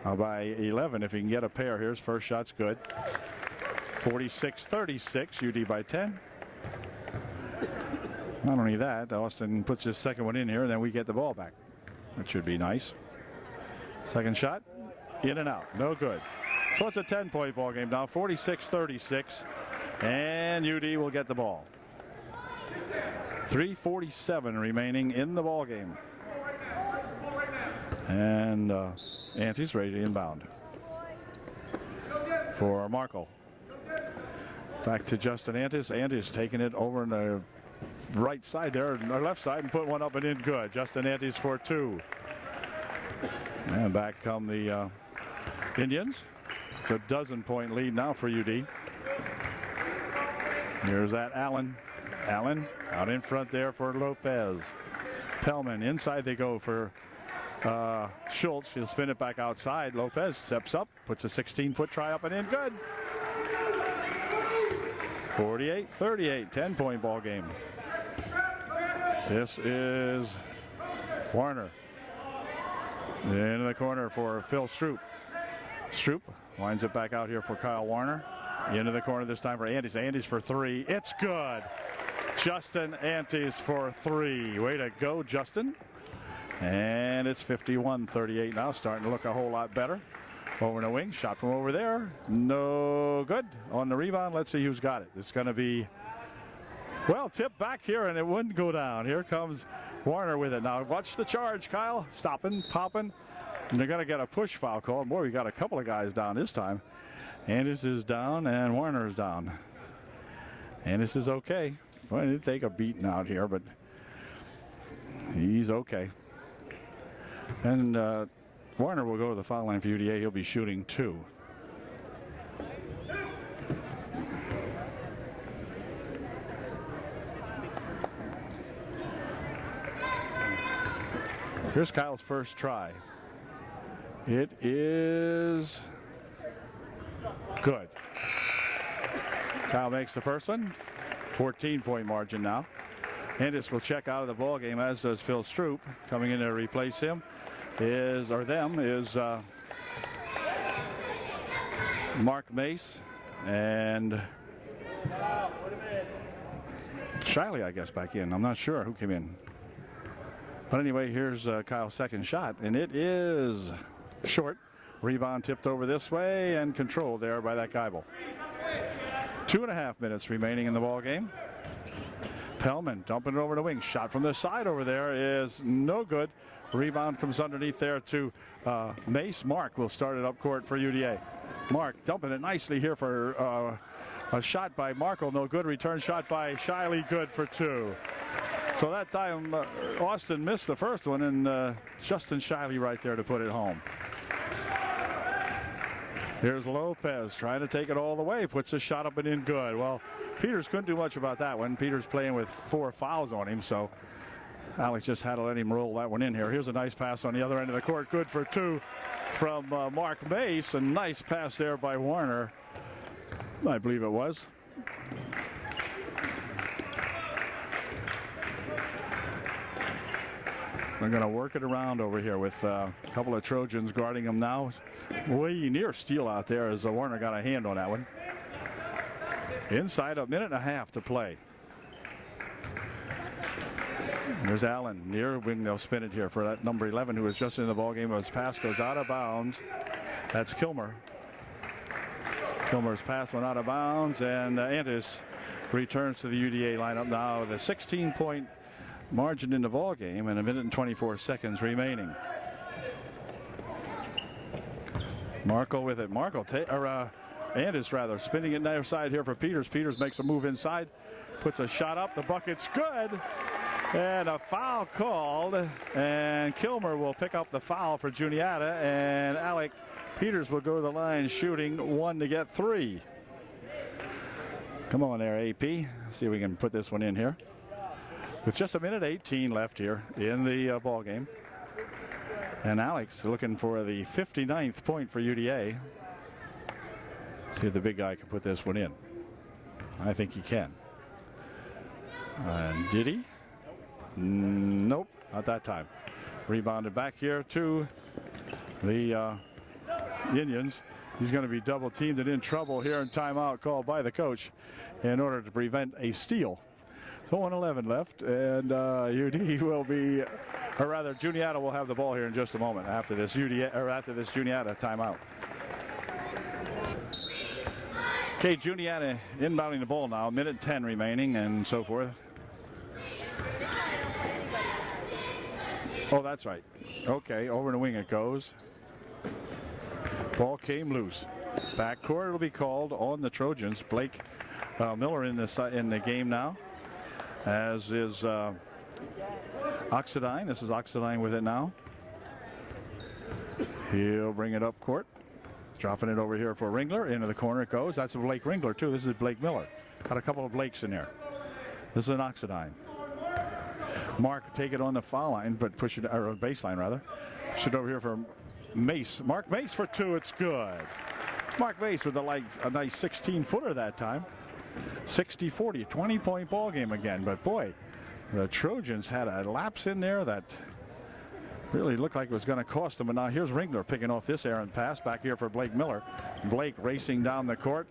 by 11 if he can get a pair. Here's first shot's good. 46-36, UD by 10. Not only that, Austin puts his second one in here, and then we get the ball back. That should be nice. Second shot, in and out, no good. So it's a 10-point ball game now, 46-36, and UD will get the ball. 3:47 remaining in the ball game, and Antes ready to inbound for Markle. Back to Justin Antes. Antes taking it over on the right side there, or left side, and put one up and in good. Justin Antes for 2. And back come the Indians. It's a 12-point lead now for UD. Here's that Allen. Allen out in front there for Lopez. Pelman inside they go for Schultz. He'll spin it back outside. Lopez steps up, puts a 16-foot try up and in. Good. 48-38, 10-point ball game. This is Warner. Into the corner for Phil Stroop. Stroop winds it back out here for Kyle Warner. Into the corner this time for Antes. Antes for 3. It's good. Justin Antes for 3. Way to go, Justin. And it's 51-38 now, starting to look a whole lot better. Over in the wing, shot from over there. No good. On the rebound, let's see who's got it. It's going to be, well, tipped back here, and it wouldn't go down. Here comes Warner with it. Now watch the charge, Kyle. Stopping, popping. And they're going to get a push foul call. Boy, we got a couple of guys down this time. Andis is down, and Warner is down. Andis is okay. Well, he'll take a beating out here, but he's okay. And Warner will go to the foul line for UDA. He'll be shooting 2. Here's Kyle's first try. It is good. Kyle makes the first one. 14-point margin now. Andis will check out of the ball game, as does Phil Stroop. Coming in to replace him is Mark Mace and Shiley, I guess, back in. I'm not sure who came in. But anyway, here's Kyle's second shot, and it is short. Rebound tipped over this way and controlled there by that Geibel. 2.5 minutes remaining in the ball game. Pelman dumping it over the wing. Shot from the side over there is no good. Rebound comes underneath there to Mace. Mark will start it up court for UDA. Mark dumping it nicely here for a shot by Markle. No good. Return shot by Shiley. Good for 2. So that time Austin missed the first one, and Justin Shiley right there to put it home. Here's Lopez trying to take it all the way, puts a shot up and in good. Well, Peters couldn't do much about that one. Peters playing with 4 fouls on him, so Alex just had to let him roll that one in here. Here's a nice pass on the other end of the court, good for 2 from Mark Mace. A nice pass there by Warner, I believe it was. They're going to work it around over here with a couple of Trojans guarding them now. Way near steal out there as Warner got a hand on that one. Inside a minute and a half to play. There's Allen near wing. They'll spin it here for that number 11 who was just in the ballgame. His pass goes out of bounds. That's Kilmer. Kilmer's pass went out of bounds, and Antis returns to the UDA lineup now. The 16-point margin in the ball game and a minute and 24 seconds remaining. Markle with it. Andis rather spinning it near side here for Peters. Peters makes a move inside, puts a shot up. The bucket's good, and a foul called, and Kilmer will pick up the foul for Juniata, and Alec Peters will go to the line shooting 1 to get 3. Come on there, AP. See if we can put this one in here. With just a minute 18 left here in the ball game. And Alex looking for the 59th point for UDA. See if the big guy can put this one in. I think he can. And did he? Nope, not that time. Rebounded back here to the Indians. He's going to be double teamed and in trouble here, and timeout called by the coach in order to prevent a steal. So 1:11 left, and UD will be, or rather Juniata will have the ball here in just a moment after this Juniata timeout. Okay, Juniata inbounding the ball now, minute 10 remaining and so forth. Oh, that's right. Okay, over the wing it goes. Ball came loose. Backcourt will be called on the Trojans. Blake Miller in the game now, as is Oxidine. This is Oxidine with it now. He'll bring it up court. Dropping it over here for Ringler. Into the corner it goes. That's a Blake Ringler too. This is Blake Miller. Got a couple of Blakes in there. This is an Oxidine. Mark take it on the foul line, but push it, or baseline rather. Push it over here for Mace. Mark Mace for 2. It's good. Mark Mace with a nice 16-footer that time. 60-40, 20-point ball game again. But boy, the Trojans had a lapse in there that really looked like it was going to cost them. And now here's Ringler picking off this errant pass back here for Blake Miller. Blake racing down the court.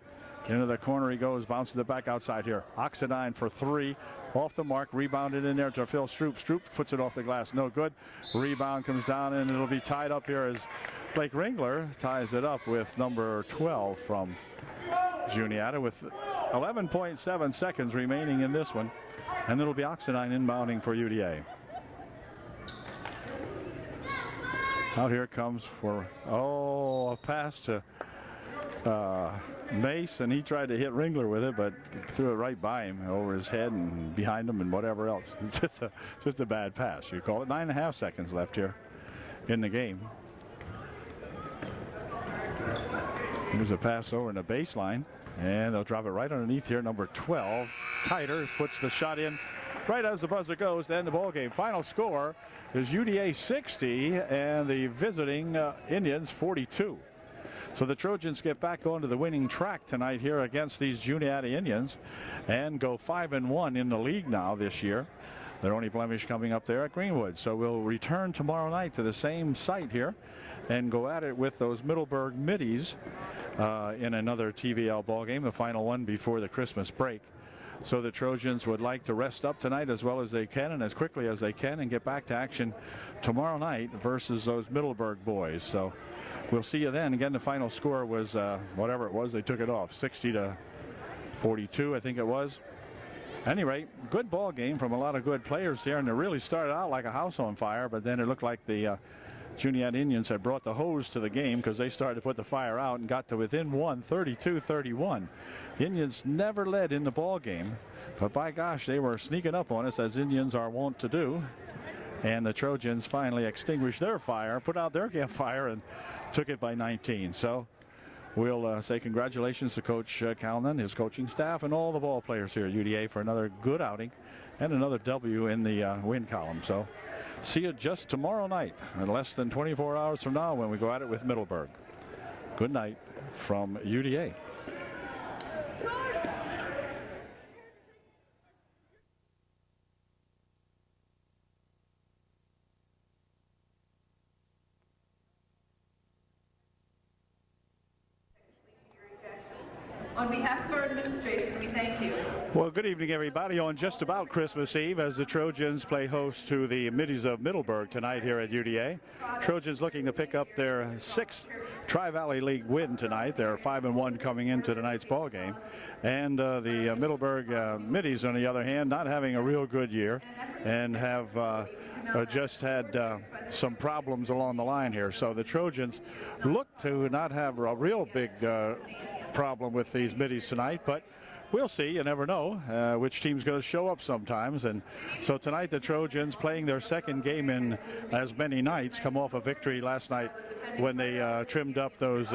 Into the corner he goes, bounces it back outside here. Oxidine for 3. Off the mark, rebounded in there to Phil Stroop. Stroop puts it off the glass, no good. Rebound comes down, and it'll be tied up here as Blake Ringler ties it up with number 12 from Juniata with 11.7 seconds remaining in this one. And it'll be Oxidine inbounding for UDA. Out here comes for, a pass to Mace, and he tried to hit Ringler with it, but threw it right by him, over his head and behind him and whatever else. It's just a bad pass, you call it. 9.5 seconds left here in the game. Here's a pass over in the baseline, and they'll drop it right underneath here. Number 12, Kiter, puts the shot in right as the buzzer goes to end the ball game. Final score is UDA 60 and the visiting Indians 42. So the Trojans get back onto the winning track tonight here against these Juniata Indians and go 5-1 in the league now this year. Their only blemish coming up there at Greenwood. So we'll return tomorrow night to the same site here and go at it with those Middleburg Middies in another TVL ball game, the final one before the Christmas break. So the Trojans would like to rest up tonight as well as they can and as quickly as they can and get back to action tomorrow night versus those Middleburg boys. So we'll see you then. Again, the final score was whatever it was. They took it off, 60-42, I think it was. At any rate, good ball game from a lot of good players here, and it really started out like a house on fire, but then it looked like the Juniata Indians had brought the hose to the game because they started to put the fire out and got to within one, 32-31. Indians never led in the ball game, but by gosh, they were sneaking up on us, as Indians are wont to do. And the Trojans finally extinguished their fire, put out their campfire, and took it by 19. So we'll say congratulations to Coach Calnon, his coaching staff, and all the ball players here at UDA for another good outing and another W in the win column. So see you just tomorrow night, in less than 24 hours from now, when we go at it with Middleburg. Good night from UDA. On behalf of our administration, we thank you. Well, good evening, everybody, on just about Christmas Eve, as the Trojans play host to the Middies of Middleburg tonight here at UDA. Trojans looking to pick up their 6th Tri-Valley League win tonight. They're 5-1 coming into tonight's ball game. And the Middleburg Middies, on the other hand, not having a real good year and have just had some problems along the line here. So the Trojans look to not have a real big problem with these middies tonight, but we'll see. You never know which team's going to show up sometimes. And so tonight the Trojans, playing their second game in as many nights, come off a victory last night when they trimmed up those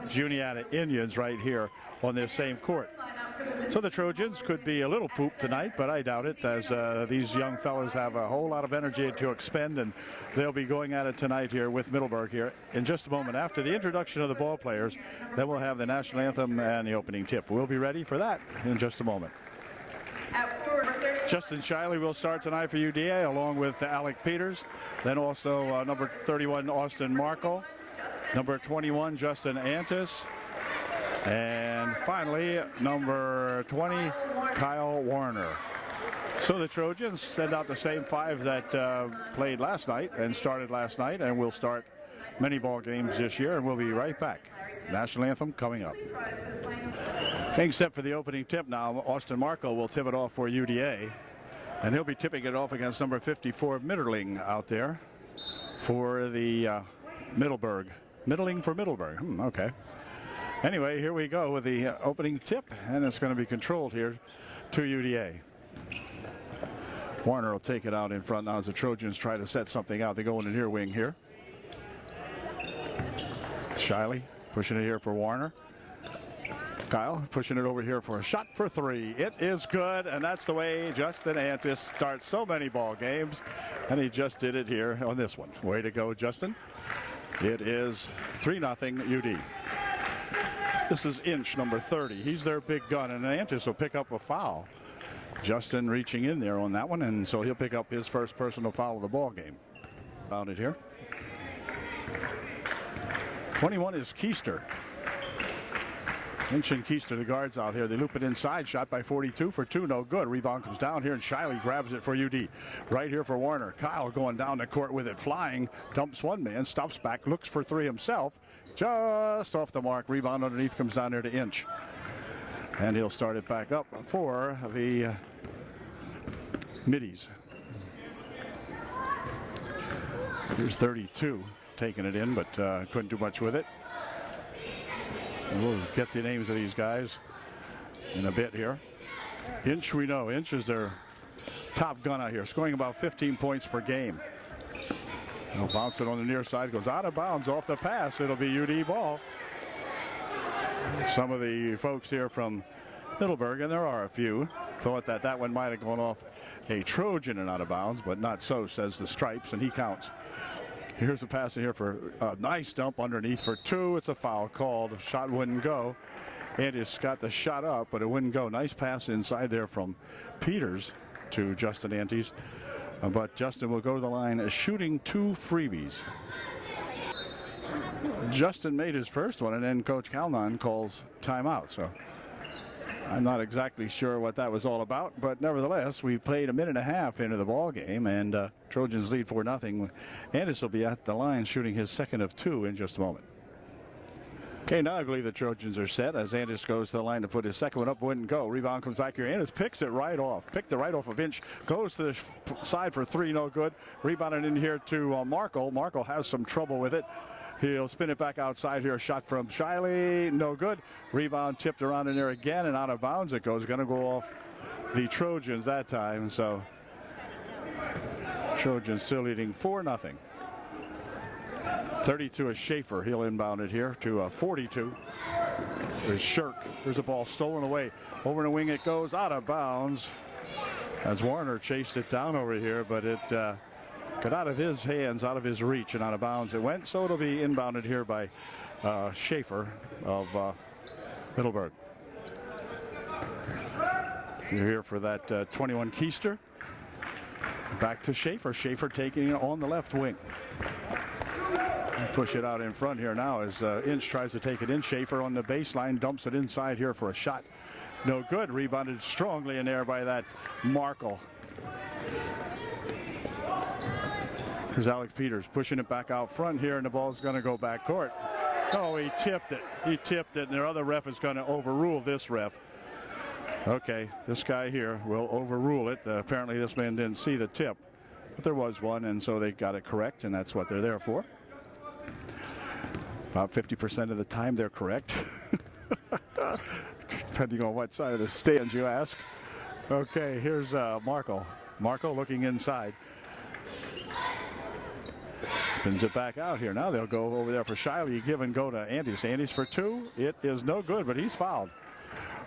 Juniata Indians right here on this same court. So the Trojans could be a little pooped tonight, but I doubt it, as these young fellas have a whole lot of energy to expend, and they'll be going at it tonight here with Middleburg here in just a moment. After the introduction of the ball players, then we'll have the national anthem and the opening tip. We'll be ready for that in just a moment. Justin Shiley will start tonight for UDA, along with Alec Peters. Then also number 31, Austin Markle. Number 21, Justin Antis. And finally, number 20, Kyle Warner. So the Trojans send out the same 5 that played last night and started last night, and will start many ball games this year, and we'll be right back. National anthem coming up. Getting set for the opening tip now. Austin Marco will tip it off for UDA, and he'll be tipping it off against number 54, Middling, out there for the Middleburg. Middling for Middleburg. Okay. Anyway, here we go with the opening tip, and it's going to be controlled here to UDA. Warner will take it out in front now as the Trojans try to set something out. They go in the near wing here. Shiley pushing it here for Warner. Kyle pushing it over here for a shot for 3. It is good, and that's the way Justin Antis starts so many ball games, and he just did it here on this one. Way to go, Justin. It is 3-0 UD. This is Inch, number 30. He's their big gun, and Antis will pick up a foul. Justin reaching in there on that one, and so he'll pick up his first personal foul of the ball game. Found it here. 21 is Keister. Inch and Keister, the guards out here. They loop it inside. Shot by 42 for 2. No good. Rebound comes down here, and Shiley grabs it for UD. Right here for Warner. Kyle going down the court with it. Flying. Dumps one man. Stops back. Looks for 3 himself. Just off the mark. Rebound underneath comes down there to Inch. And he'll start it back up for the Middies. Here's 32 taking it in, but couldn't do much with it. And we'll get the names of these guys in a bit here. Inch, we know. Inch is their top gun out here, scoring about 15 points per game. He'll bounce it on the near side, goes out of bounds off the pass. It'll be UD ball. Some of the folks here from Middleburg, and there are a few, thought that that one might have gone off a Trojan and out of bounds, but not so, says the Stripes, and he counts. Here's a pass in here for a nice dump underneath for 2. It's a foul called. Shot wouldn't go. Antis got the shot up, but it wouldn't go. Nice pass inside there from Peters to Justin Antis. But Justin will go to the line shooting 2 freebies. Justin made his first one, and then Coach Calnon calls timeout. So I'm not exactly sure what that was all about, but nevertheless, we played a minute and a half into the ball game, and Trojans lead 4-0. 0 . Antis will be at the line shooting his second of 2 in just a moment. Okay, now I believe the Trojans are set as Andis goes to the line to put his second one up. Wouldn't go. Rebound comes back here. Andis picks it right off. Picked it right off of Inch. Goes to the side for three. No good. Rebounded in here to Markle. Markle has some trouble with it. He'll spin it back outside here. Shot from Shiley. No good. Rebound tipped around in there again and out of bounds it goes. Going to go off the Trojans that time. So Trojans still leading 4-0. 32 is Schaefer. He'll inbound it here to 42. There's Shirk. There's a ball stolen away. Over the wing it goes out of bounds as Warner chased it down over here, but it got out of his hands, out of his reach, and out of bounds it went. So it'll be inbounded here by Schaefer of Middleburg. So you're here for that 21 Keister. Back to Schaefer. Schaefer taking it on the left wing. Push it out in front here now as Inch tries to take it in. Schaefer on the baseline dumps it inside here for a shot. No good. Rebounded strongly in there by that Markle. Here's Alex Peters pushing it back out front here, and the ball's going to go back court. Oh, he tipped it. He tipped it, and the other ref is going to overrule this ref. Okay, this guy here will overrule it. Apparently this man didn't see the tip, but there was one, and so they got it correct, and that's what they're there for. About 50% of the time they're correct. Depending on what side of the stand you ask. Okay, here's Markle. Markle looking inside. Spins it back out here. Now they'll go over there for Shiley. Give and go to Andis. Andis for two. It is no good, but he's fouled.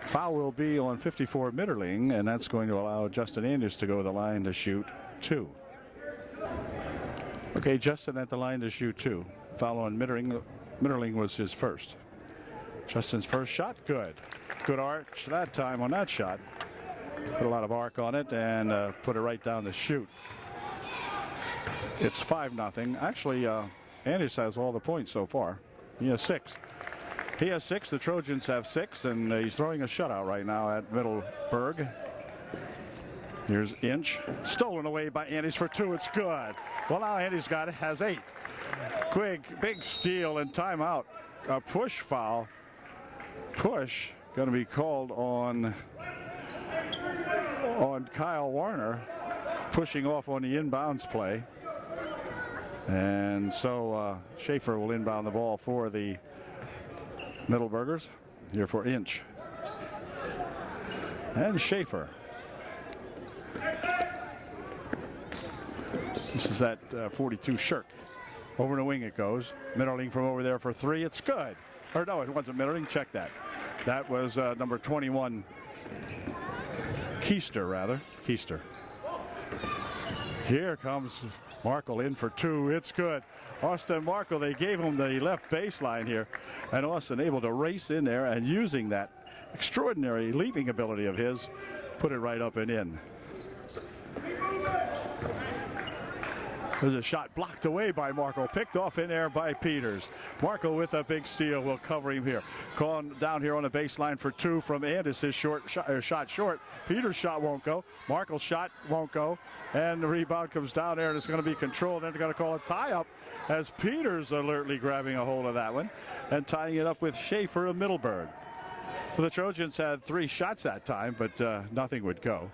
Foul will be on 54 Mitterling, and that's going to allow Justin Andis to go to the line to shoot two. Okay, Justin at the line to shoot two. Foul on Mitterling. Mitterling was his first. Justin's first shot, good. Good arch that time on that shot. Put a lot of arc on it and put it right down the chute. It's 5-0. Actually, Andis has all the points so far. He has 6. He has 6. The Trojans have 6, and he's throwing a shutout right now at Middleburg. Here's Inch. Stolen away by Andis for two. It's good. Well, now Andis got it. Has 8. Quick, big steal and timeout. A push foul. Push going to be called on Kyle Warner, pushing off on the inbounds play. And so Schaefer will inbound the ball for the Middleburgers. Here for Inch. And Schaefer. This is that 42 Shirk. Over the wing it goes. Mitterling from over there for three. It's good. Or no, it wasn't Mitterling. Check that. That was number 21 Keister, rather. Keister. Here comes Markle in for two. It's good. Austin Markle, they gave him the left baseline here. And Austin able to race in there and using that extraordinary leaping ability of his, put it right up and in. There's a shot blocked away by Markle, picked off in there by Peters. Markle with a big steal will cover him here. Calling down here on the baseline for two from Andis. His shot short. Peters' shot won't go. Markle's shot won't go. And the rebound comes down there and it's going to be controlled. And they're going to call a tie-up as Peters alertly grabbing a hold of that one and tying it up with Schaefer of Middleburg. So the Trojans had 3 shots that time, but nothing would go.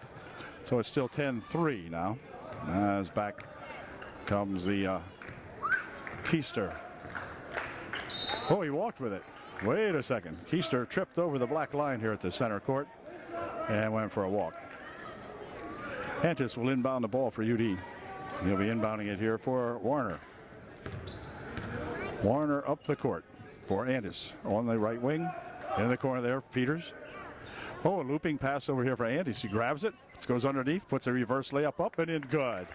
So it's still 10-3 now. As back comes the Keister. Oh, he walked with it. Wait a second. Keister tripped over the black line here at the center court and went for a walk. Andis will inbound the ball for UD. He'll be inbounding it here for Warner. Warner up the court for Andis on the right wing. In the corner there, Peters. Oh, a looping pass over here for Andis. He grabs it, goes underneath, puts a reverse layup up and in. Good.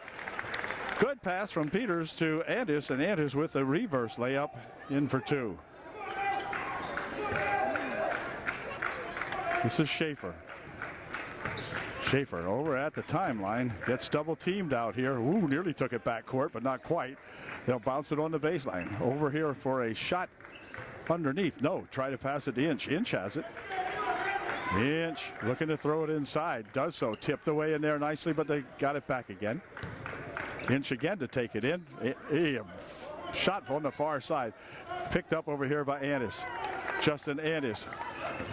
Good pass from Peters to Andis, and Andis with a reverse layup in for two. This is Schaefer. Schaefer over at the timeline, gets double teamed out here. Ooh, nearly took it back court, but not quite. They'll bounce it on the baseline. Over here for a shot underneath. No, try to pass it to Inch. Inch has it. Inch looking to throw it inside. Does so. Tipped away in there nicely, but they got it back again. Inch again to take it in. Shot on the far side. Picked up over here by Andis. Justin Andis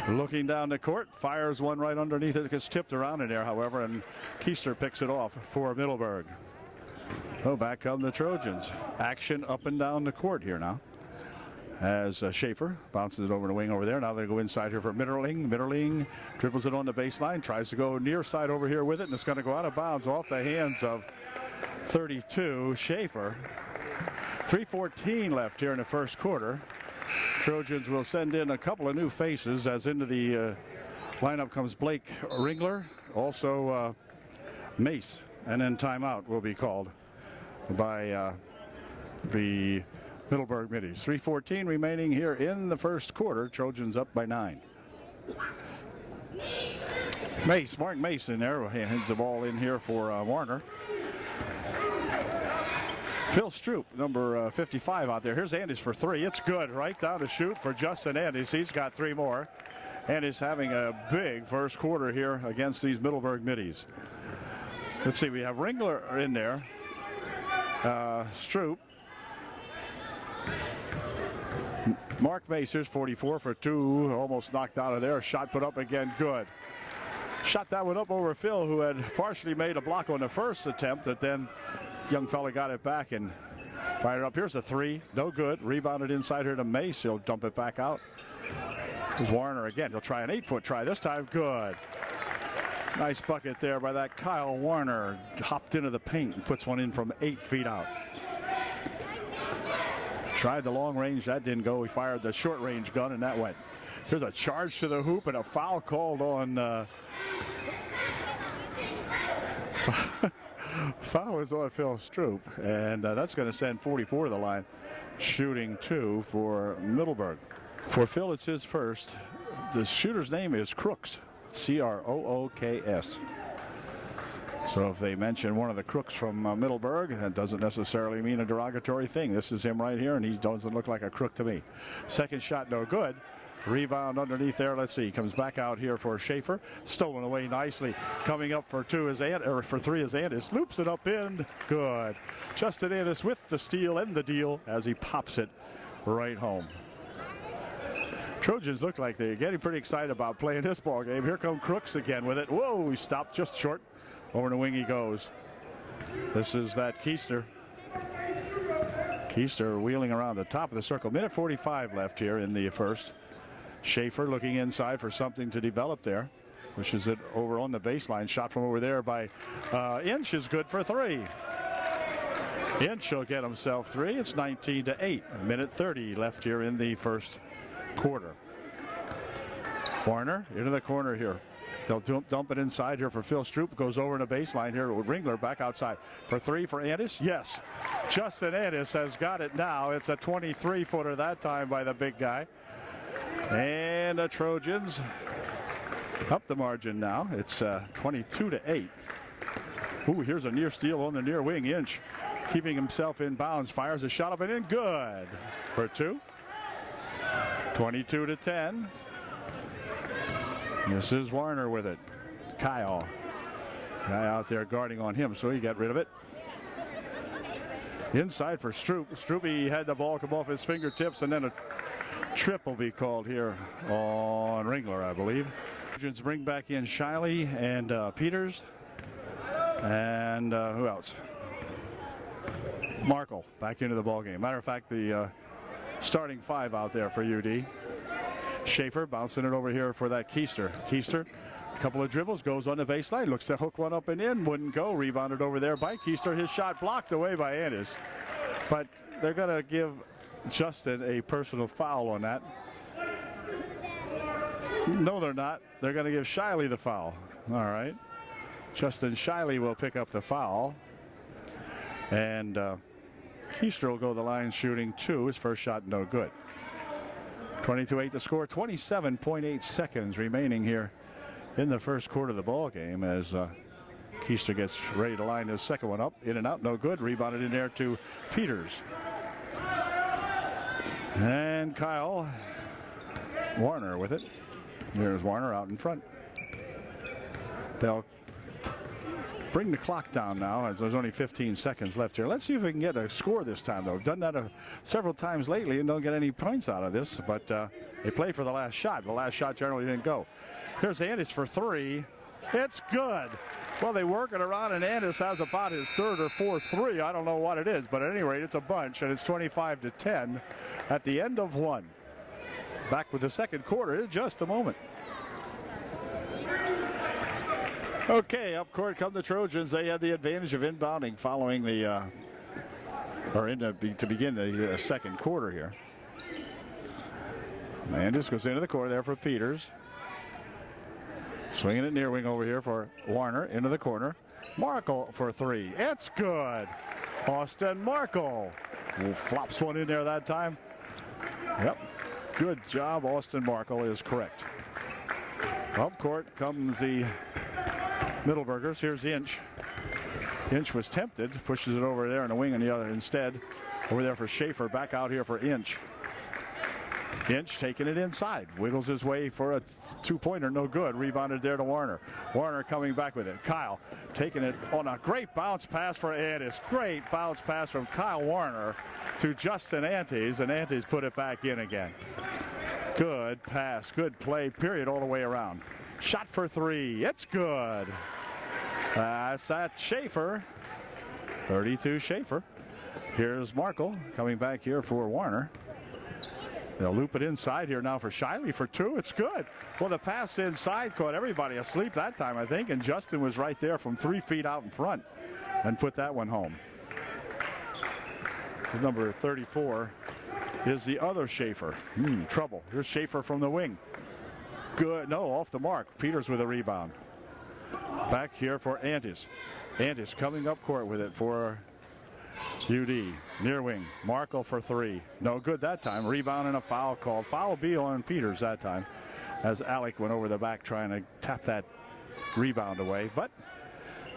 looking down the court, fires one right underneath it. It gets tipped around in there, however, and Keister picks it off for Middleburg. So back come the Trojans. Action up and down the court here now. As Schaefer bounces it over the wing over there. Now they go inside here for Mitterling. Mitterling dribbles it on the baseline, tries to go near side over here with it, and it's going to go out of bounds off the hands of 32, Schaefer. 3:14 left here in the first quarter. Trojans will send in a couple of new faces as into the lineup comes Blake Ringler, also Mace, and then timeout will be called by the Middleburg Middies. 3:14 remaining here in the first quarter. Trojans up by 9. Mace, Mark Mace in there, hands the ball in here for Warner. Phil Stroop, number 55 out there. Here's Andis for 3. It's good. Right down to shoot for Justin Andis. He's got 3 more. And is having a big first quarter here against these Middleburg Middies. Let's see, we have Ringler in there. Stroop. Mark Mace, here's 44 for 2. Almost knocked out of there. Shot put up again. Good. Shot that one up over Phil, who had partially made a block on the first attempt, but then young fella got it back and fired up. Here's a 3. No good. Rebounded inside here to Mace. He'll dump it back out. Here's Warner again. He'll try an 8-foot try this time. Good. Nice bucket there by that Kyle Warner. Hopped into the paint and puts one in from 8 feet out. Tried the long range. That didn't go. He fired the short range gun and that went. Here's a charge to the hoop and a foul called on foul is on Phil Stroop, and that's going to send 44 to the line. Shooting 2 for Middleburg. For Phil, it's his first. The shooter's name is Crooks, Crooks. So if they mention one of the crooks from Middleburg, that doesn't necessarily mean a derogatory thing. This is him right here, and he doesn't look like a crook to me. Second shot, no good. Rebound underneath there. Let's see. Comes back out here for Schaefer. Stolen away nicely. Coming up for 3 is Andis. Loops it up in. Good. Justin Andis with the steal and the deal as he pops it right home. Trojans look like they're getting pretty excited about playing this ball game. Here come Crooks again with it. Whoa, he stopped just short. Over the wing he goes. This is that Keister. Keister wheeling around the top of the circle. Minute 45 left here in the first. Schaefer looking inside for something to develop there. Pushes it over on the baseline. Shot from over there by Inch is good for 3. Inch will get himself 3. It's 19-8. Minute 30 left here in the first quarter. Warner into the corner here. They'll dump it inside here for Phil Stroop. Goes over in the baseline here with Ringler back outside. For 3 for Andis. Yes. Justin Andis has got it now. It's a 23-footer that time by the big guy. And the Trojans up the margin now. It's 22-8. Ooh, here's a near steal on the near wing. Inch keeping himself in bounds. Fires a shot up and in. Good for 2. 22-10. This is Warner with it. Kyle. Guy out there guarding on him, so he got rid of it. Inside for Stroop. Stroopy had the ball come off his fingertips, and then a trip will be called here on Ringler, I believe. Trojans bring back in Shiley and Peters. And who else? Markle back into the ball game. Matter of fact, the starting 5 out there for UD. Schaefer bouncing it over here for that Keister. Keister, a couple of dribbles, goes on the baseline, looks to hook one up and in, wouldn't go. Rebounded over there by Keister. His shot blocked away by Andis. But they're going to give Justin a personal foul on that. No, they're not. They're going to give Shiley the foul. All right. Justin Shiley will pick up the foul. And Keister will go to the line shooting 2. His first shot no good. 22-8 the score. 27.8 seconds remaining here in the first quarter of the ball game as Keister gets ready to line his second one up. In and out, no good. Rebounded in there to Peters. And Kyle Warner with it. There's Warner out in front. They'll bring the clock down now as there's only 15 seconds left here. Let's see if we can get a score this time, though. Done that several times lately and don't get any points out of this, but They play for the last shot. The last shot generally didn't go. Here's Andis for three. It's good. Well, they work it around, and Andis has about his third or fourth three. I don't know what it is, but at any rate, it's a bunch, and it's 25-10 at the end of one. Back with the second quarter in just a moment. Okay, up court come the Trojans. They had the advantage of inbounding following the, to begin the second quarter here. Andis goes into the court there for Peters. Swinging it near wing over here for Warner into the corner. Markle for three. It's good. Austin Markle flops one in there that time. Yep. Good job. Austin Markle is correct. Up court comes the Middleburgers. Here's Inch. Inch was tempted. Pushes it over there in the wing and the other instead. Over there for Schaefer. Back out here for Inch. Inch taking it inside. Wiggles his way for a two-pointer. No good. Rebounded there to Warner. Warner coming back with it. Kyle taking it on a great bounce pass for Andis. Great bounce pass from Kyle Warner to Justin Antes, and Antes put it back in again. Good pass. Good play, period, all the way around. Shot for three. It's good. That's that Schaefer. 32 Schaefer. Here's Markle coming back here for Warner. They'll loop it inside here now for Shiley for two. It's good. Well, the pass inside caught everybody asleep that time, I think, and Justin was right there from 3 feet out in front and put that one home. Number 34 is the other Schaefer. Trouble. Here's Schaefer from the wing. Good. No, off the mark. Peters with a rebound. Back here for Antis. Antis coming up court with it for UD. Near wing. Markle for three. No good that time. Rebound and a foul called. Foul B on Peters that time as Alec went over the back trying to tap that rebound away. But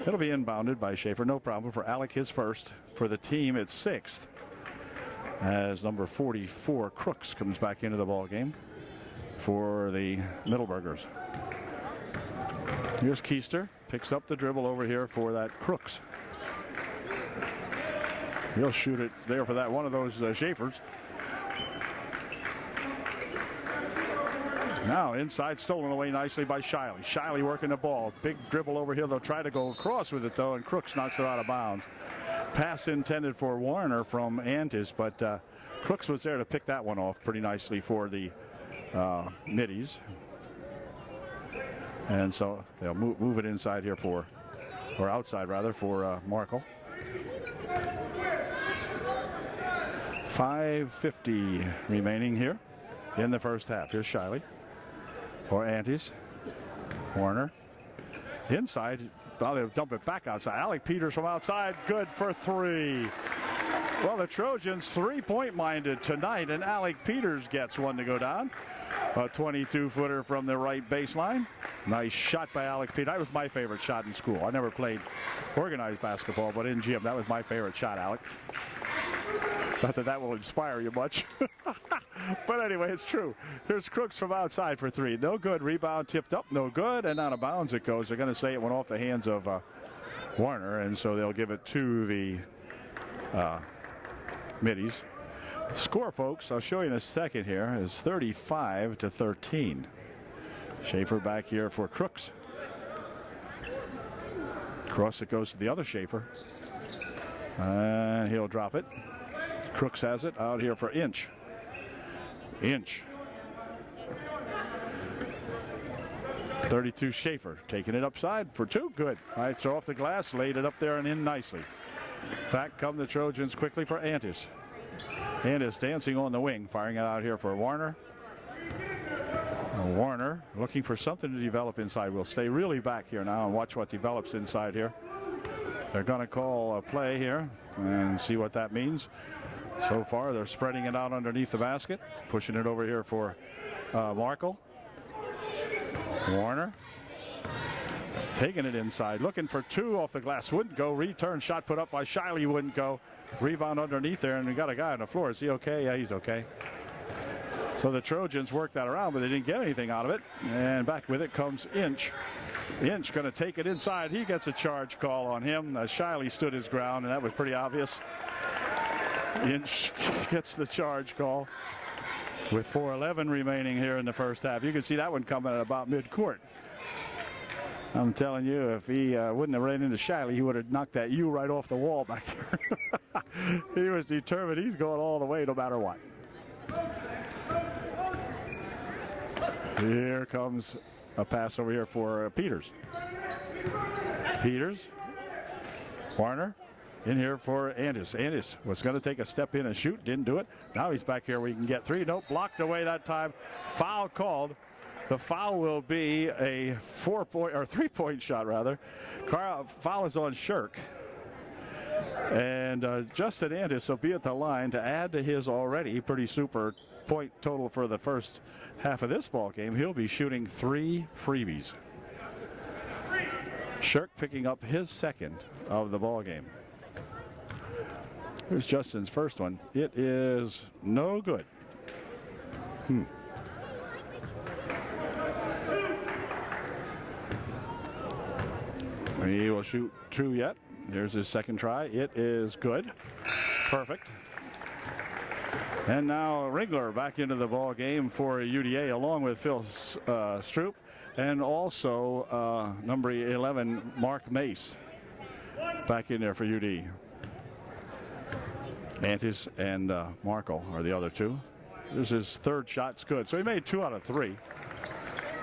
it'll be inbounded by Schaefer. No problem for Alec, his first. For the team, it's sixth. As number 44, Crooks, comes back into the ball game for the Middleburgers. Here's Keister. Picks up the dribble over here for that Crooks. He'll shoot it there for that one of those Schaefers. Now inside, stolen away nicely by Shiley. Shiley working the ball. Big dribble over here. They'll try to go across with it though, and Crooks knocks it out of bounds. Pass intended for Warner from Antis, but Crooks was there to pick that one off pretty nicely for the Middies. And so they'll move it inside here for, or outside rather, for Markle. 5:50 remaining here in the first half. Here's Shiley for Antis. Warner inside. Now they'll dump it back outside. Alec Peters from outside. Good for three. Well, the Trojans three-point minded tonight, and Alec Peters gets one to go down. A 22-footer from the right baseline. Nice shot by Alec Peters. That was my favorite shot in school. I never played organized basketball, but in gym, that was my favorite shot, Alec. Not that that will inspire you much. But anyway, it's true. Here's Crooks from outside for three. No good. Rebound tipped up. No good. And out of bounds it goes. They're going to say it went off the hands of Warner, and so they'll give it to the Middies. Score, folks, I'll show you in a second here, is 35-13. Schaefer back here for Crooks. Cross it goes to the other Schaefer. And he'll drop it. Crooks has it out here for Inch. Inch. 32 Schaefer taking it upside for two. Good. All right, so off the glass, laid it up there and in nicely. Back come the Trojans quickly for Antis. Antis dancing on the wing, firing it out here for Warner. Warner looking for something to develop inside. We'll stay really back here now and watch what develops inside here. They're going to call a play here and see what that means. So far, they're spreading it out underneath the basket, pushing it over here for Markle. Warner taking it inside, looking for two off the glass. Wouldn't go. Return shot put up by Shiley. Wouldn't go. Rebound underneath there, and we got a guy on the floor. Is he okay? Yeah, he's okay. So the Trojans worked that around, but they didn't get anything out of it. And back with it comes Inch. Inch going to take it inside. He gets a charge call on him. Shiley stood his ground, and that was pretty obvious. Inch gets the charge call. with 4:11 remaining here in the first half. You can see that one coming at about mid-court. I'm telling you, if he wouldn't have ran into Shiley, he would have knocked that U right off the wall back there. He was determined. He's going all the way no matter what. Here comes a pass over here for Peters. Peters. Warner in here for Andis. Andis was going to take a step in and shoot. Didn't do it. Now he's back here where he can get three. Nope, blocked away that time. Foul called. The foul will be a 3-point shot rather. Foul is on Shirk. And Justin Andis will be at the line to add to his already pretty super point total for the first half of this ball game. He'll be shooting 3 freebies. Shirk picking up his second of the ball game. Here's Justin's first one. It is no good. He will shoot 2 yet. Here's his second try. It is good. Perfect. And now Ringler back into the ball game for UDA along with Phil Stroop and also number 11 Mark Mace back in there for UD. Antis and Markle are the other two. This is his third shot. It's good. So he made 2 out of 3.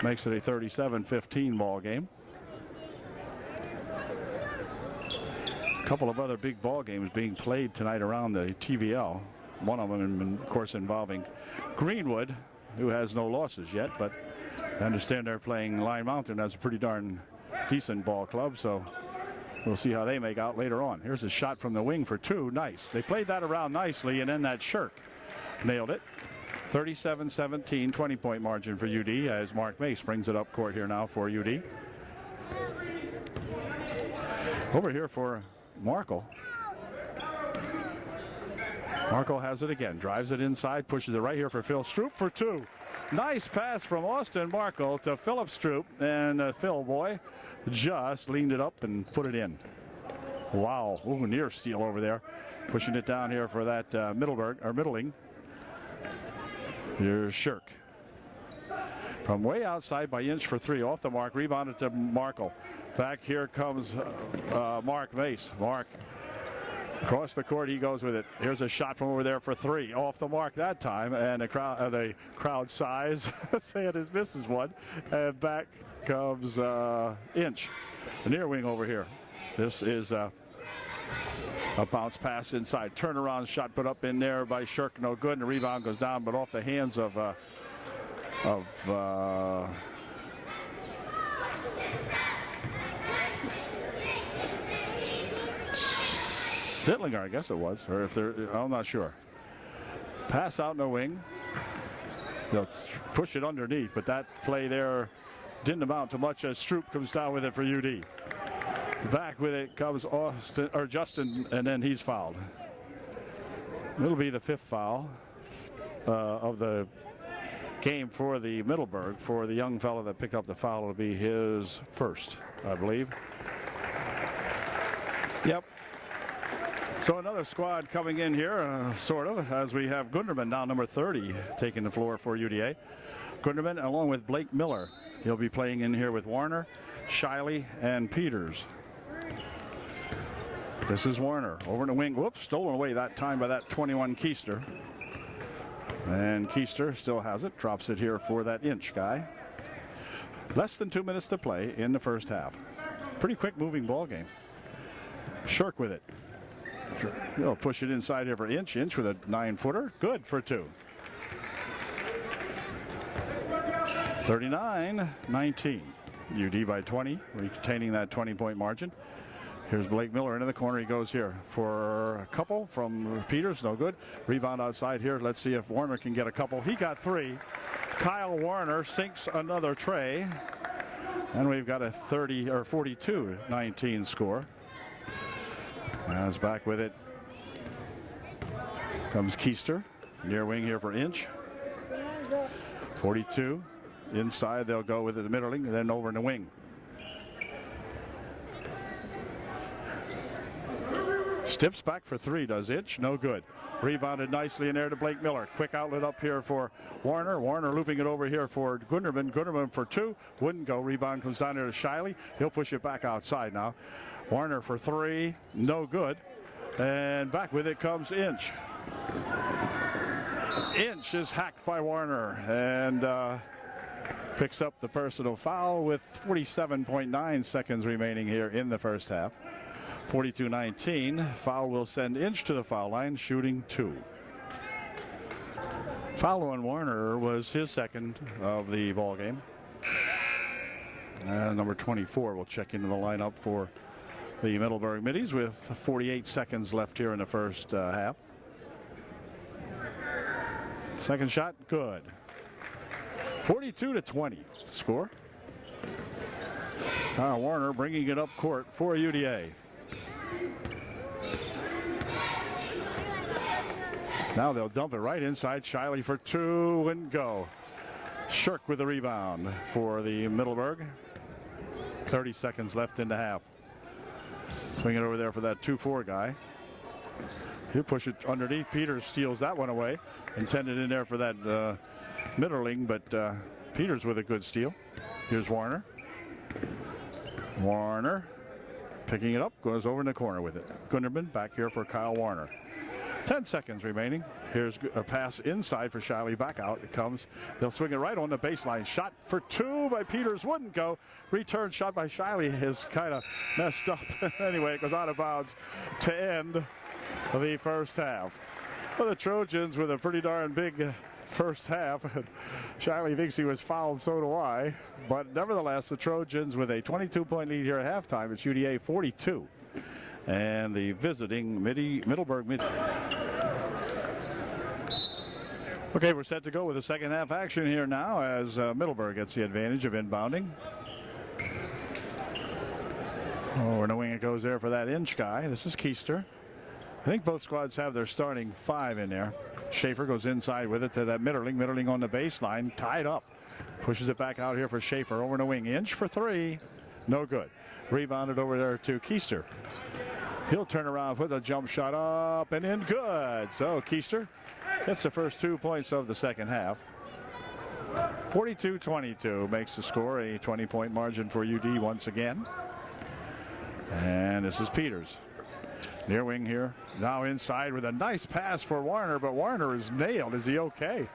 Makes it a 37-15 ball game. A couple of other big ball games being played tonight around the TVL. One of them, of course, involving Greenwood, who has no losses yet, but I understand they're playing Line Mountain. That's a pretty darn decent ball club, so we'll see how they make out later on. Here's a shot from the wing for 2. Nice. They played that around nicely, and then that Shirk nailed it. 37-17, 20-point margin for UD as Mark Mace brings it up court here now for UD. Over here for Markle. Markle has it again, drives it inside, pushes it right here for Phil Stroop for 2. Nice pass from Austin Markle to Philip Stroop, and Phil boy just leaned it up and put it in. Wow, ooh, near steal over there. Pushing it down here for that Middling. Here's Shirk. From way outside by inch for 3, off the mark, rebounded to Markle. Back here comes Mark Mace. Mark across the court, he goes with it. Here's a shot from over there for 3, off the mark that time, and the crowd sighs, saying his misses one. And back comes Inch, the near wing over here. This is a bounce pass inside, turnaround shot put up in there by Shirk, no good, and the rebound goes down, but off the hands of Sittlinger, I guess it was, or if they're, I'm not sure. Pass out in the wing. They'll push it underneath, but that play there didn't amount to much as Stroop comes down with it for UD. Back with it comes Justin, and then he's fouled. It'll be the 5th foul of the game for the Middleburg. For the young fellow that picked up the foul, it'll be his first, I believe. Yep. So another squad coming in here, sort of, as we have Gunderman, now number 30, taking the floor for UDA. Gunderman along with Blake Miller. He'll be playing in here with Warner, Shiley, and Peters. This is Warner over in the wing. Whoops, stolen away that time by that 21 Keister. And Keister still has it, drops it here for that Inch guy. Less than 2 minutes to play in the first half. Pretty quick moving ball game. Shirk with it. He'll push it inside here for Inch. Inch with a 9-footer. Good for 2. 39-19. UD by 20, retaining that 20-point margin. Here's Blake Miller into the corner. He goes here for a couple from Peters. No good. Rebound outside here. Let's see if Warner can get a couple. He got 3. Kyle Warner sinks another tray. And we've got a 42-19 score. As back with it comes Keister. Near wing here for Inch. 42. Inside they'll go with the middling and then over in the wing. Steps back for three, does Inch. No good. Rebounded nicely in there to Blake Miller. Quick outlet up here for Warner. Warner looping it over here for Gunderman. Gunderman for two. Wouldn't go. Rebound comes down there to Shiley. He'll push it back outside now. Warner for three. No good. And back with it comes Inch. Inch is hacked by Warner and picks up the personal foul with 47.9 seconds remaining here in the first half. 42-19. Foul will send Inch to the foul line, shooting two. Foul on Warner was his second of the ball game. Number 24 will check into the lineup for the Middleburg Middies with 48 seconds left here in the first half. Second shot, good. 42-20 score. Kyle Warner bringing it up court for UDA. Now they'll dump it right inside. Shiley for two and go. Shirk with the rebound for the Middleburg. 30 seconds left in the half. Swing it over there for that 2-4 guy. He'll push it underneath. Peters steals that one away. Intended in there for that Mitterling, but Peters with a good steal. Here's Warner. Warner picking it up, goes over in the corner with it. Gunderman back here for Kyle Warner. 10 seconds remaining. Here's a pass inside for Shiley. Back out it comes. They'll swing it right on the baseline. Shot for two by Peters. Wouldn't go. Return shot by Shiley is kind of messed up. Anyway, it goes out of bounds to end the first half. Well, the Trojans with a pretty darn big first half. Shiley thinks he was fouled, so do I. But nevertheless, the Trojans with a 22-point lead here at halftime. It's UDA 42. And the visiting Middleburg Mid. Okay, we're set to go with the second half action here now as Middleburg gets the advantage of inbounding. Oh, and the wing it goes there for that Inch guy. This is Keister. I think both squads have their starting five in there. Schaefer goes inside with it to that Mitterling. Mitterling on the baseline, tied up. Pushes it back out here for Schaefer over the wing. Inch for three. No good. Rebounded over there to Keister. He'll turn around, put a jump shot up and in. Good. So Keister gets the first 2 points of the second half. 42-22 makes the score, a 20-point margin for UD once again. And this is Peters. Near wing here. Now inside with a nice pass for Warner, but Warner is nailed. Is he okay?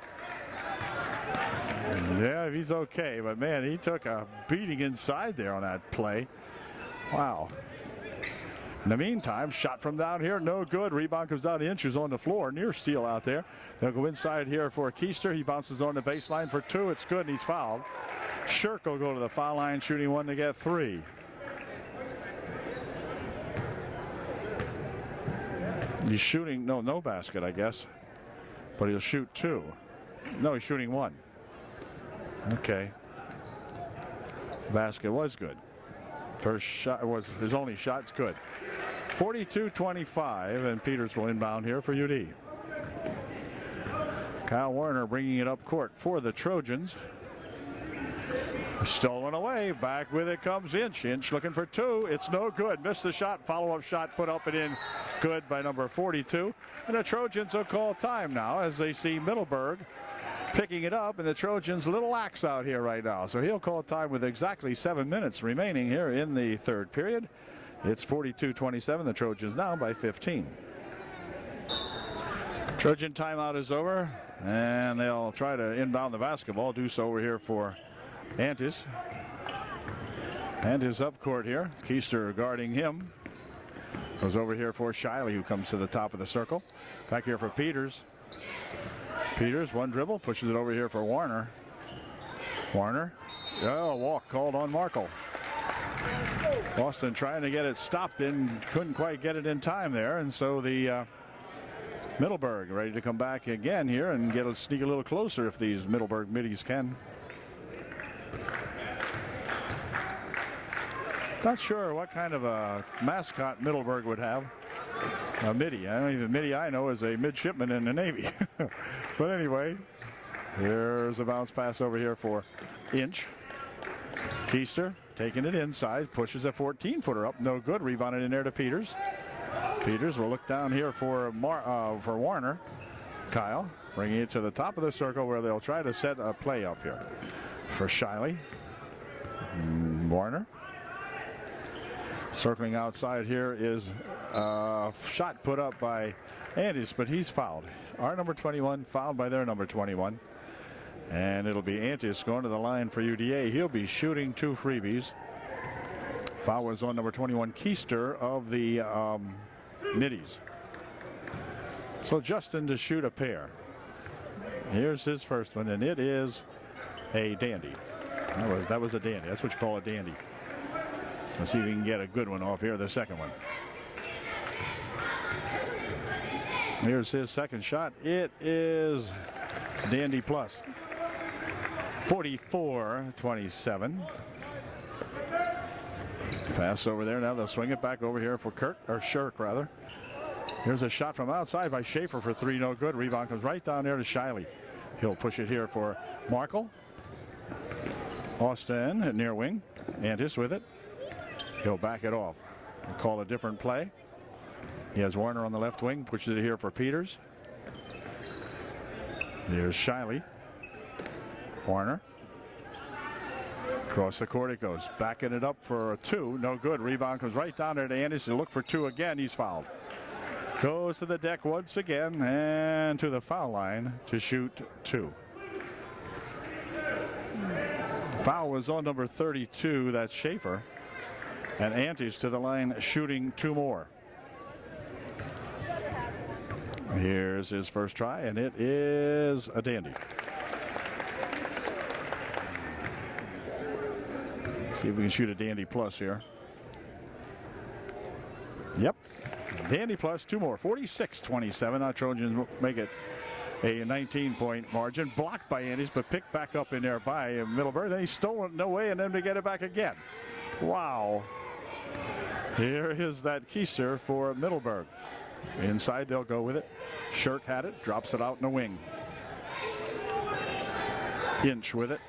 Yeah, he's okay, but man, he took a beating inside there on that play. Wow. In the meantime, shot from down here, no good. Rebound comes down Inches on the floor. Near steal out there. They'll go inside here for Keister. He bounces on the baseline for two. It's good, and he's fouled. Shirk will go to the foul line, shooting one to get three. He's shooting, no basket, I guess. But he'll shoot two. No, he's shooting one. Okay. Basket was good. First shot was his only shot's good. 42-25, and Peters will inbound here for UD. Kyle Warner bringing it up court for the Trojans. Stolen away. Back with it comes Inch. Inch looking for two. It's no good. Missed the shot. Follow-up shot put up and in. Good by number 42. And the Trojans will call time now as they see Middleburg picking it up, and the Trojans a little lax out here right now. So he'll call time with exactly 7 minutes remaining here in the third period. It's 42-27. The Trojans now by 15. Trojan timeout is over, and they'll try to inbound the basketball. Do so over here for Antis. Antis up court here. Keister guarding him. Goes over here for Shiley, who comes to the top of the circle. Back here for Peters. Peters, one dribble, pushes it over here for Warner. Warner. Oh, walk called on Markle. Boston trying to get it stopped and couldn't quite get it in time there. And so the Middleburg ready to come back again here and sneak a little closer if these Middleburg middies can. Not sure what kind of a mascot Middleburg would have. A Middy. I don't even Middy I know is a midshipman in the Navy. But anyway, here's a bounce pass over here for Inch. Keister taking it inside, pushes a 14-footer up, no good. Rebounded in there to Peters. Peters will look down here for Warner. Kyle bringing it to the top of the circle where they'll try to set a play up here for Shiley. Warner. Circling outside here is a shot put up by Andis, but he's fouled. Our number 21 fouled by their number 21. And it'll be Antis going to the line for UDA. He'll be shooting 2 freebies. Foul was on number 21, Keister of the Middies. So Justin to shoot a pair. Here's his first one, and it is a dandy. That was a dandy. That's what you call a dandy. Let's see if we can get a good one off here, the second one. Here's his second shot. It is dandy plus. 44-27. Pass over there. Now they'll swing it back over here for Shirk rather. Here's a shot from outside by Schaefer for 3, no good. Rebound comes right down there to Shiley. He'll push it here for Markle. Austin at near wing. Antis with it. He'll back it off. We'll call a different play. He has Warner on the left wing. Pushes it here for Peters. Here's Shiley. Warner. Across the court it goes. Backing it up for a 2. No good. Rebound comes right down there to Andis. He'll look for 2 again. He's fouled. Goes to the deck once again and to the foul line to shoot 2. Foul was on number 32. That's Schaefer. And Antis to the line shooting 2 more. Here's his first try, and it is a dandy. See if we can shoot a dandy plus here. Yep. Dandy plus 2 more. 46-27. Now Trojans make it a 19-point margin. Blocked by Andis, but picked back up in there by Middleburg. Then he's stolen away and then to get it back again. Wow. Here is that Keister for Middleburg. Inside they'll go with it. Shirk had it. Drops it out in the wing. Inch with it.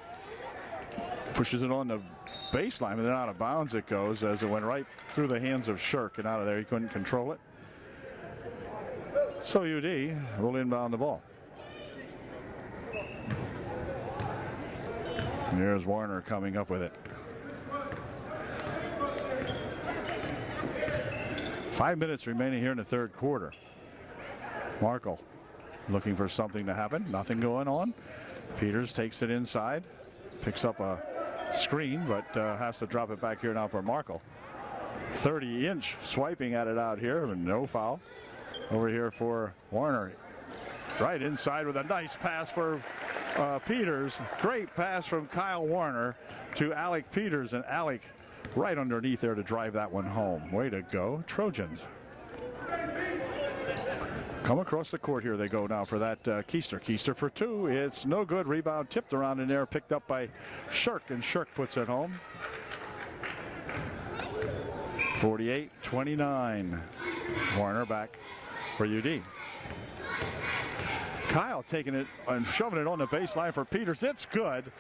Pushes it on the baseline, and then out of bounds it goes as it went right through the hands of Shirk and out of there. He couldn't control it. So UD will inbound the ball. There's Warner coming up with it. 5 minutes remaining here in the third quarter. Markle looking for something to happen. Nothing going on. Peters takes it inside. Picks up a screen, but has to drop it back here now for Markle. 30-inch swiping at it out here, and no foul. Over here for Warner. Right inside with a nice pass for Peters. Great pass from Kyle Warner to Alec Peters, and Alec right underneath there to drive that one home. Way to go, Trojans. Come across the court here they go now for that Keister. Keister for 2. It's no good. Rebound tipped around in there, picked up by Shirk, and Shirk puts it home. 48-29. Warner back for UD. Kyle taking it and shoving it on the baseline for Peters. It's good.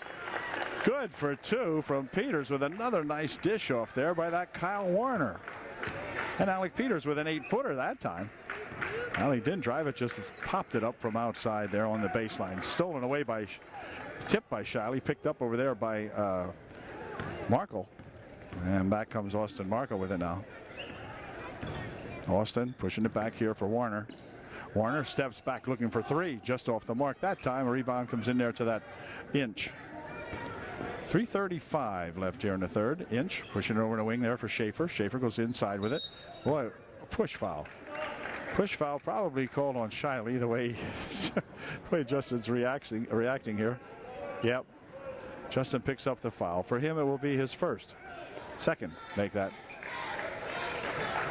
Good for 2 from Peters with another nice dish off there by that Kyle Warner. And Alec Peters with an 8-footer that time. Well, he didn't drive it, just popped it up from outside there on the baseline. Stolen away by, tipped by Shiley, picked up over there by Markle. And back comes Austin Markle with it now. Austin pushing it back here for Warner. Warner steps back looking for 3, just off the mark that time. A rebound comes in there to that Inch. 3:35 left here in the third. Inch pushing it over the wing there for Schaefer. Schaefer goes inside with it. Boy, a push foul. Push foul probably called on Shiley the way Justin's reacting here. Yep. Justin picks up the foul. For him, it will be his second make that.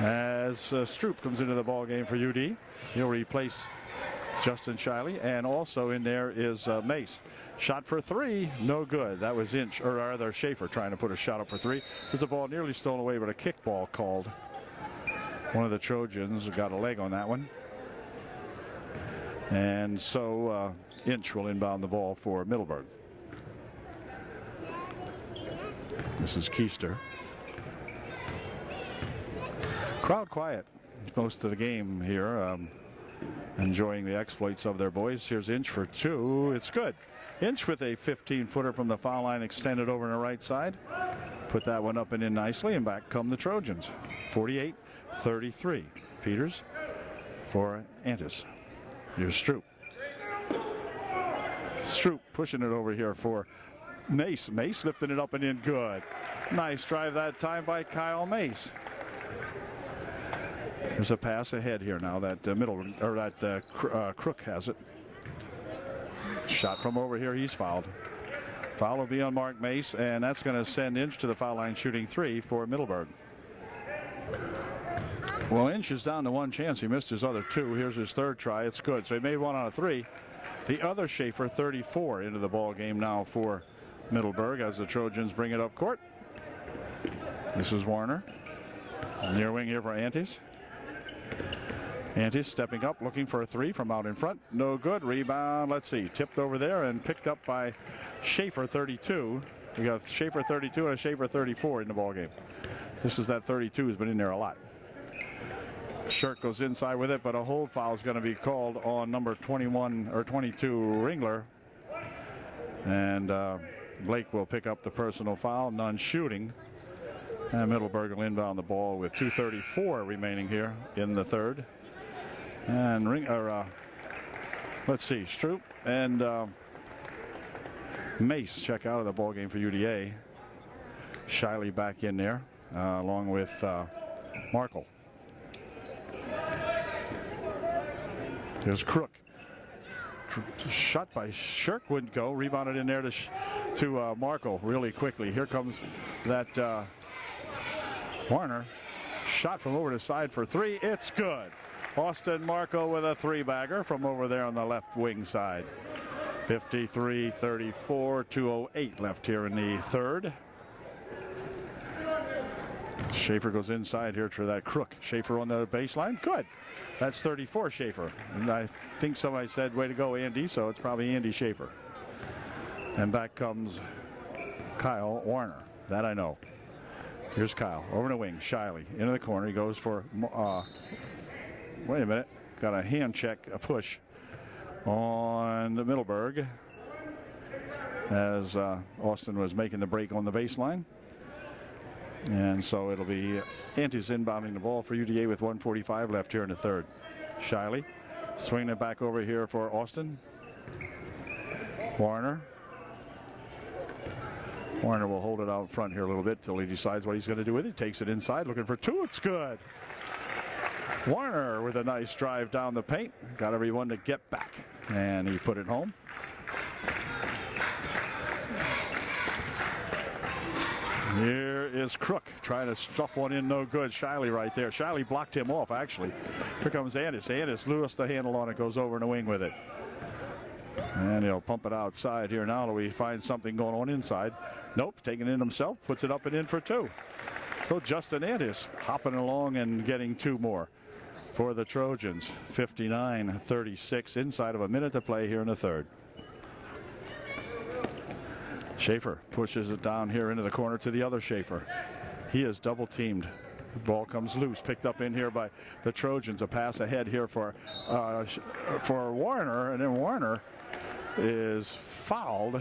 As Stroop comes into the ball game for UD, he'll replace Justin Shiley, and also in there is Mace. Shot for 3, no good. That was Inch, or rather Schaefer trying to put a shot up for 3. There's a ball nearly stolen away, but a kickball called. One of the Trojans got a leg on that one. And so Inch will inbound the ball for Middleburg. This is Keister. Crowd quiet. most of the game here, enjoying the exploits of their boys. Here's Inch for two. It's good. Inch with a 15-footer from the foul line, extended over on the right side. Put that one up and in nicely, and back come the Trojans. 48-33. Peters for Antis. Here's Stroop. Stroop pushing it over here for Mace. Mace lifting it up and in good. Nice drive that time by Kyle Mace. There's a pass ahead here now that Crook has it. Shot from over here. He's fouled. Foul will be on Mark Mace, and that's going to send Inch to the foul line shooting three for Middleburg. Well, Inch is down to one chance. He missed his other two. Here's his third try. It's good. So he made one on a three. The other Schaefer, 34, into the ball game now for Middleburg as the Trojans bring it up court. This is Warner. Near wing here for Antis. Antis stepping up, looking for a three from out in front. No good. Rebound. Let's see. Tipped over there and picked up by Schaefer, 32. We got Schaefer 32 and a Schaefer 34 in the ball game. This is that 32 has been in there a lot. Shirk goes inside with it, but a hold foul is going to be called on number 21 or 22 Ringler. And Blake will pick up the personal foul, none shooting. And Middleburg will inbound the ball with 2:34 remaining here in the third. And let's see, Stroop and Mace check out of the ball game for UDA. Shiley back in there along with Markle. There's Crook. Shot by Shirk wouldn't go. Rebounded in there to Markle really quickly. Here comes that Warner. Shot from over the side for three. It's good. Austin Markle with a three-bagger from over there on the left wing side. 53-34, 2:08 left here in the third. Schaefer goes inside here to that Crook. Schaefer on the baseline. Good. That's 34 Schaefer. And I think somebody said, way to go, Andy. So it's probably Andy Schaefer. And back comes Kyle Warner. That I know. Here's Kyle over the wing. Shiley into the corner. He goes for, wait a minute. Got a hand check, a push on the Middleburg as Austin was making the break on the baseline. And so it'll be Antis inbounding the ball for UDA with 1:45 left here in the third. Shiley swinging it back over here for Austin. Warner. Warner will hold it out front here a little bit till he decides what he's going to do with it. Takes it inside, looking for two. It's good. Warner with a nice drive down the paint. Got everyone to get back. And he put it home. Here is Crook trying to stuff one in, no good. Shiley right there. Shiley blocked him off, actually. Here comes Antis. Antis lost the handle on it, goes over in the wing with it. And he'll pump it outside here now. Do we find something going on inside? Nope, taking it in himself, puts it up and in for two. So Justin Antis hopping along and getting two more for the Trojans. 59-36, inside of a minute to play here in the third. Schaefer pushes it down here into the corner to the other Schaefer. He is double teamed. The ball comes loose, picked up in here by the Trojans. A pass ahead here for Warner, and then Warner is fouled.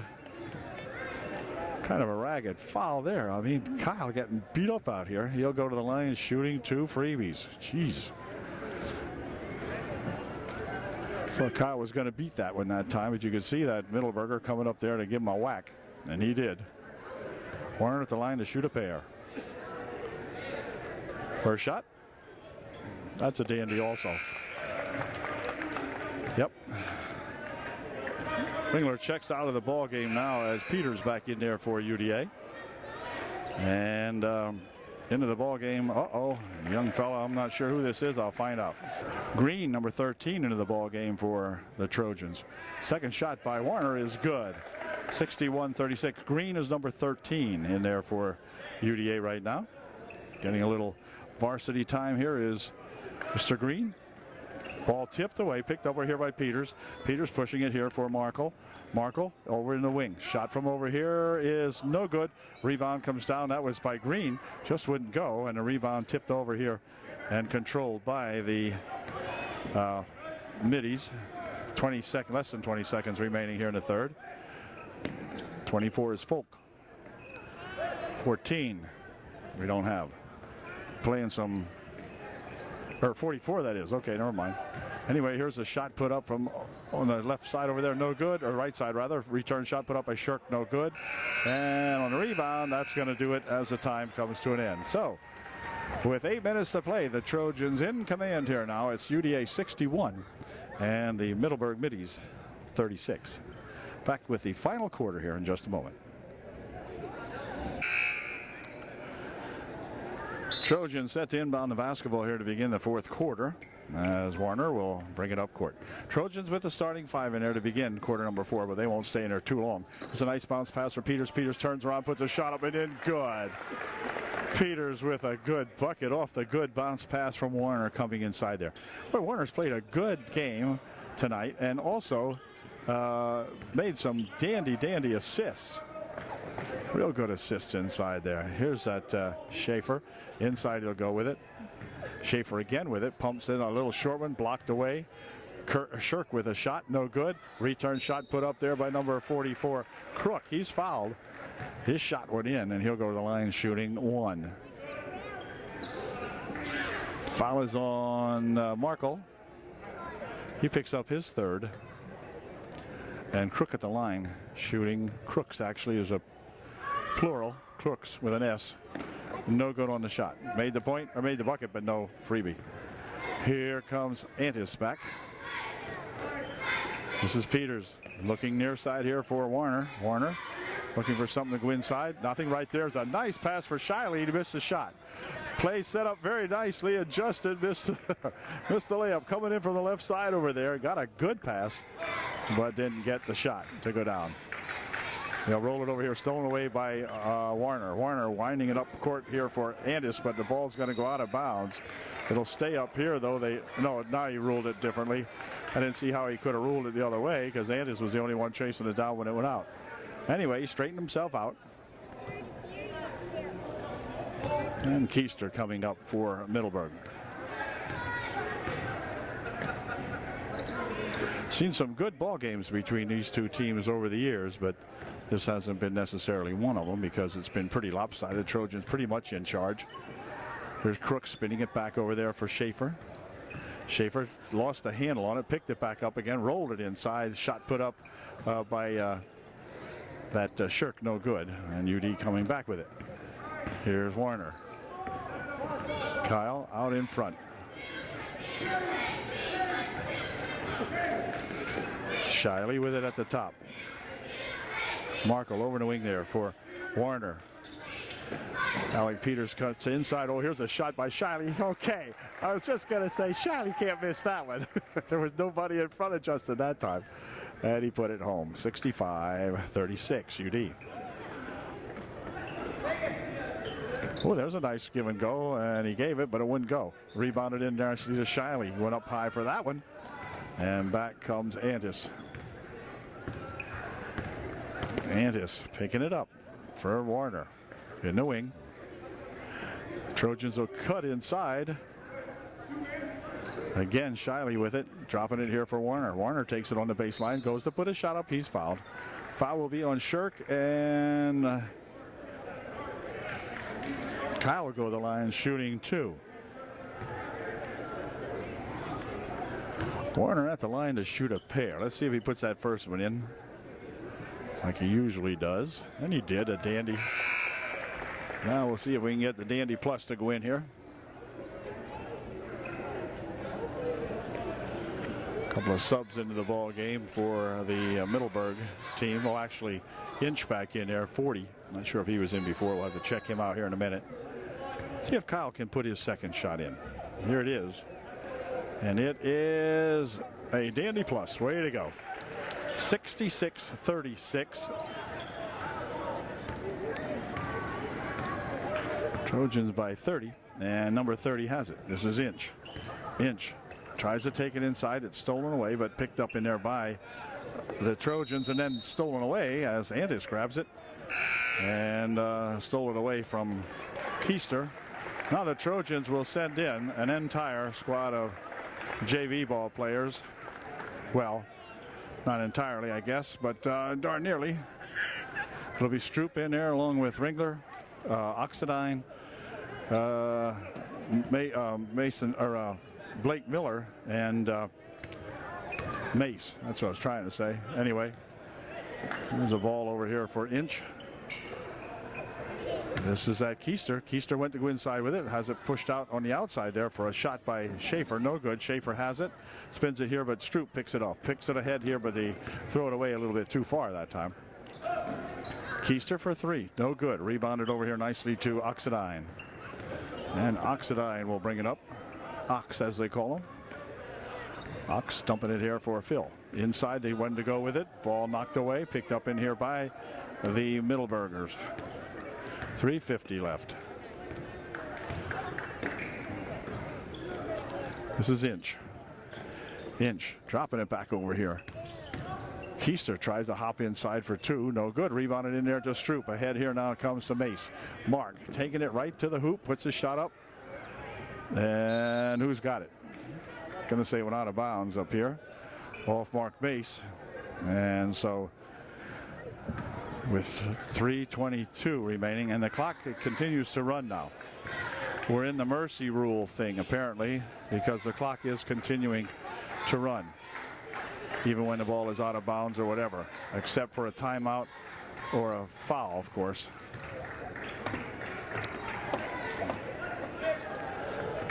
Kind of a ragged foul there. I mean, Kyle getting beat up out here. He'll go to the line shooting two freebies. Jeez. Thought Kyle was going to beat that one that time, but you could see that Middleburger coming up there to give him a whack. And he did. Warner at the line to shoot a pair. First shot. That's a dandy also. Yep. Ringler checks out of the ball game now as Peters back in there for UDA. And into the ball game. Young fella. I'm not sure who this is. I'll find out. Green, number 13, into the ball game for the Trojans. Second shot by Warner is good. 61-36. Green is number 13 in there for UDA right now. Getting a little varsity time here is Mr. Green. Ball tipped away, picked up over here by Peters. Peters pushing it here for Markle. Markle over in the wing. Shot from over here is no good. Rebound comes down. That was by Green. Just wouldn't go. And the rebound tipped over here and controlled by the Middies. Less than 20 seconds remaining here in the third. 24 is Folk. 14 we don't have. Playing some, or 44 that is. Okay, never mind. Anyway, here's a shot put up from on the left side over there, no good, or right side rather. Return shot put up by Shirk, no good. And on the rebound, that's going to do it as the time comes to an end. So with 8 minutes to play, the Trojans in command here now. It's UDA 61 and the Middleburg Middies 36. Back with the final quarter here in just a moment. Trojans set to inbound the basketball here to begin the fourth quarter as Warner will bring it up court. Trojans with the starting 5 in there to begin quarter number 4, but they won't stay in there too long. It's a nice bounce pass for Peters. Peters turns around, puts a shot up and in. Good. Peters with a good bucket off the good bounce pass from Warner coming inside there. But Warner's played a good game tonight and also made some dandy assists. Real good assists inside there. Here's that Schaefer. Inside he'll go with it. Schaefer again with it. Pumps in a little short one. Blocked away. Shirk with a shot. No good. Return shot put up there by number 44. Crook. He's fouled. His shot went in and he'll go to the line shooting 1. Foul is on Markle. He picks up his 3rd. And Crook at the line shooting. Crooks actually is a plural. Crooks with an S. No good on the shot. Made the point or made the bucket, but no freebie. Here comes Antis back. This is Peters looking near side here for Warner. Warner looking for something to go inside. Nothing right there. It's a nice pass for Shiley to miss the shot. Play set up very nicely. Adjusted. Missed the layup. Coming in from the left side over there. Got a good pass, but didn't get the shot to go down. They'll roll it over here, stolen away by Warner. Warner winding it up court here for Andis, but the ball's going to go out of bounds. It'll stay up here, though. Now he ruled it differently. I didn't see how he could have ruled it the other way because Andis was the only one chasing it down when it went out. Anyway, he straightened himself out. And Keister coming up for Middleburg. Seen some good ball games between these two teams over the years, but this hasn't been necessarily one of them because it's been pretty lopsided. Trojans pretty much in charge. Here's Crook spinning it back over there for Schaefer. Schaefer lost the handle on it, picked it back up again, rolled it inside. Shot put up by that Shirk, no good. And UD coming back with it. Here's Warner. Kyle out in front. Shiley with it at the top. Markle over the wing there for Warner. Alec Peters cuts inside. Oh, here's a shot by Shiley. Okay, I was just going to say Shiley can't miss that one. There was nobody in front of Justin that time. And he put it home. 65-36 UD. Oh, there's a nice give and go, and he gave it, but it wouldn't go. Rebounded in there to Shiley. Went up high for that one. And back comes Antis. Antis picking it up for Warner in the wing. Trojans will cut inside. Again, Shiley with it, dropping it here for Warner. Warner takes it on the baseline, goes to put a shot up. He's fouled. Foul will be on Shirk, and Kyle will go to the line shooting 2. Warner at the line to shoot a pair. Let's see if he puts that first one in like he usually does. And he did, a dandy. Now we'll see if we can get the dandy plus to go in here. A couple of subs into the ball game for the Middleburg team. Well, actually, Inch back in there, 40. Not sure if he was in before. We'll have to check him out here in a minute. See if Kyle can put his second shot in. Here it is. And it is a dandy plus. Way to go. 66-36. Trojans by 30. And number 30 has it. This is Inch. Inch tries to take it inside. It's stolen away, but picked up in there by the Trojans and then stolen away as Andis grabs it and stole it away from Keister. Now the Trojans will send in an entire squad of JV ball players. Well, not entirely, I guess, but darn nearly. It'll be Stroop in there along with Ringler, Oxidine, Mason, or Blake Miller, and Mace. That's what I was trying to say. Anyway, there's a ball over here for Inch. This is at Keister. Keister went to go inside with it. Has it pushed out on the outside there for a shot by Schaefer. No good. Schaefer has it. Spins it here, but Stroop picks it off. Picks it ahead here, but they throw it away a little bit too far that time. Keister for three. No good. Rebounded over here nicely to Oxidine. And Oxidine will bring it up. Ox, as they call him. Ox dumping it here for Phil. Inside, they wanted to go with it. Ball knocked away. Picked up in here by the Middleburgers. 3:50 left. This is Inch. Inch dropping it back over here. Keister tries to hop inside for two. No good. Rebounded in there to Stroop. Ahead here now it comes to Mace. Mark taking it right to the hoop. Puts his shot up. And who's got it? Gonna say it went out of bounds up here. Off Mark Mace. And so with 3:22 remaining, and the clock continues to run now. We're in the mercy rule thing apparently, because the clock is continuing to run even when the ball is out of bounds or whatever, except for a timeout or a foul, of course.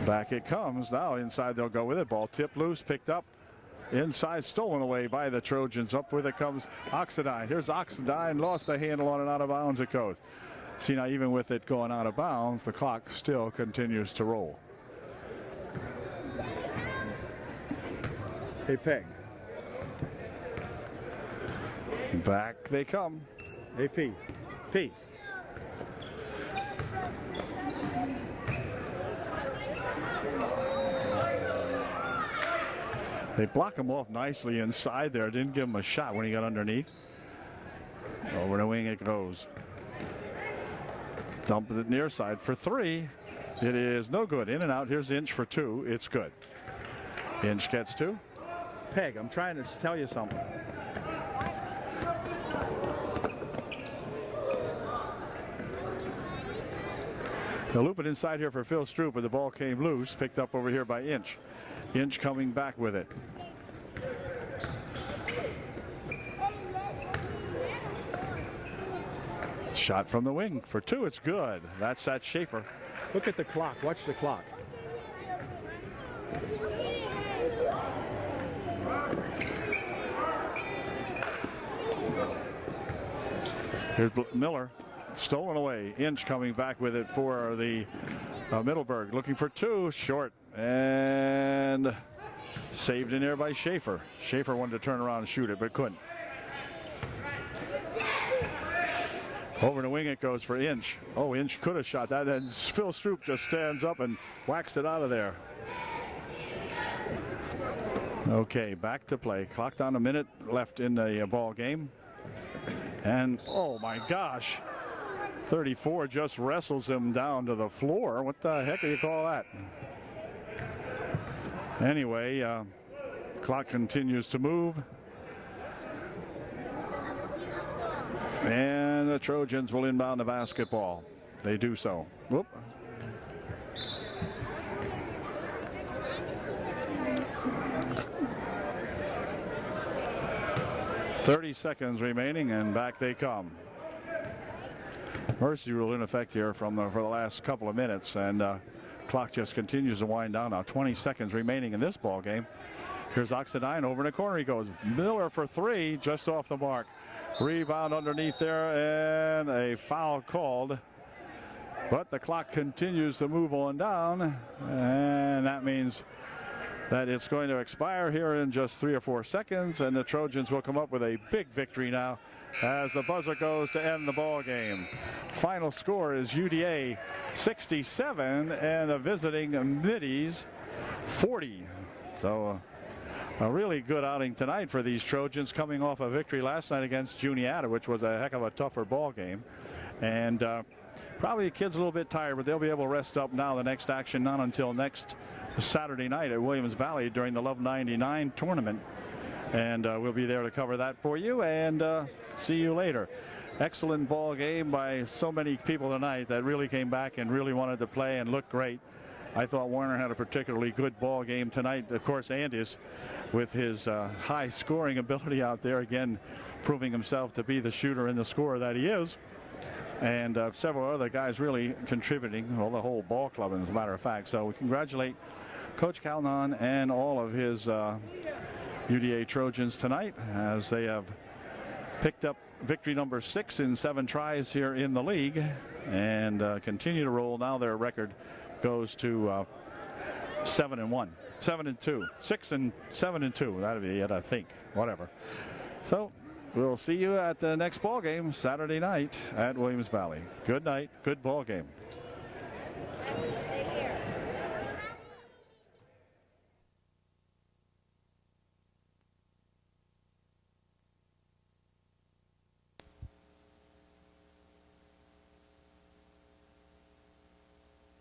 Back it comes now. Inside they'll go with it. Ball tipped loose, picked up. Inside, stolen away by the Trojans. Up with it comes Oxidine. Here's Oxidine. Lost the handle on it. Out of bounds it goes. See, now even with it going out of bounds, the clock still continues to roll. Hey, Peg. Back they come. Hey, P. P. They block him off nicely inside there. Didn't give him a shot when he got underneath. Over the wing it goes. Dumping it near side for three. It is no good. In and out. Here's Inch for two. It's good. Inch gets two. Peg, I'm trying to tell you something. They'll loop it inside here for Phil Stroop, but the ball came loose. Picked up over here by Inch. Inch coming back with it. Shot from the wing for two. It's good. That's that Schaefer. Look at the clock. Watch the clock. Here's Miller. Stolen away. Inch coming back with it for the Middleburg. Looking for two. Short. And saved in there by Schaefer. Schaefer wanted to turn around and shoot it, but couldn't. Over the wing it goes for Inch. Oh, Inch could have shot that, and Phil Stroop just stands up and whacks it out of there. Okay, back to play. Clock down a minute left in the ball game. And oh my gosh, 34 just wrestles him down to the floor. What the heck do you call that? Anyway, clock continues to move. And the Trojans will inbound the basketball. They do so. Whoop. .30 seconds remaining, and back they come. Mercy rule in effect here for the last couple of minutes, and clock just continues to wind down now. 20 seconds remaining in this ball game. Here's Oxidine over in the corner. He goes. Miller for three, just off the mark. Rebound underneath there, and a foul called. But the clock continues to move on down, and that means that it's going to expire here in just 3 or 4 seconds, and the Trojans will come up with a big victory now as the buzzer goes to end the ball game. Final score is UDA 67 and the visiting Middies 40. So a really good outing tonight for these Trojans, coming off a victory last night against Juniata, which was a heck of a tougher ball game. And probably the kids a little bit tired, but they'll be able to rest up now. The next action not until next Saturday night at Williams Valley during the Love 99 tournament. And we'll be there to cover that for you, and see you later. Excellent ball game by so many people tonight that really came back and really wanted to play and looked great. I thought Warner had a particularly good ball game tonight. Of course, Andis, with his high scoring ability out there, again proving himself to be the shooter and the scorer that he is. And several other guys really contributing, well, the whole ball club, as a matter of fact. So we congratulate Coach Calnon and all of his UDA Trojans tonight, as they have picked up victory number 6 in 7 tries here in the league, and continue to roll. Now their record goes to 7-1, 7-2, 6 and 7-2. That'd be it, I think. Whatever. So we'll see you at the next ball game Saturday night at Williams Valley. Good night. Good ball game.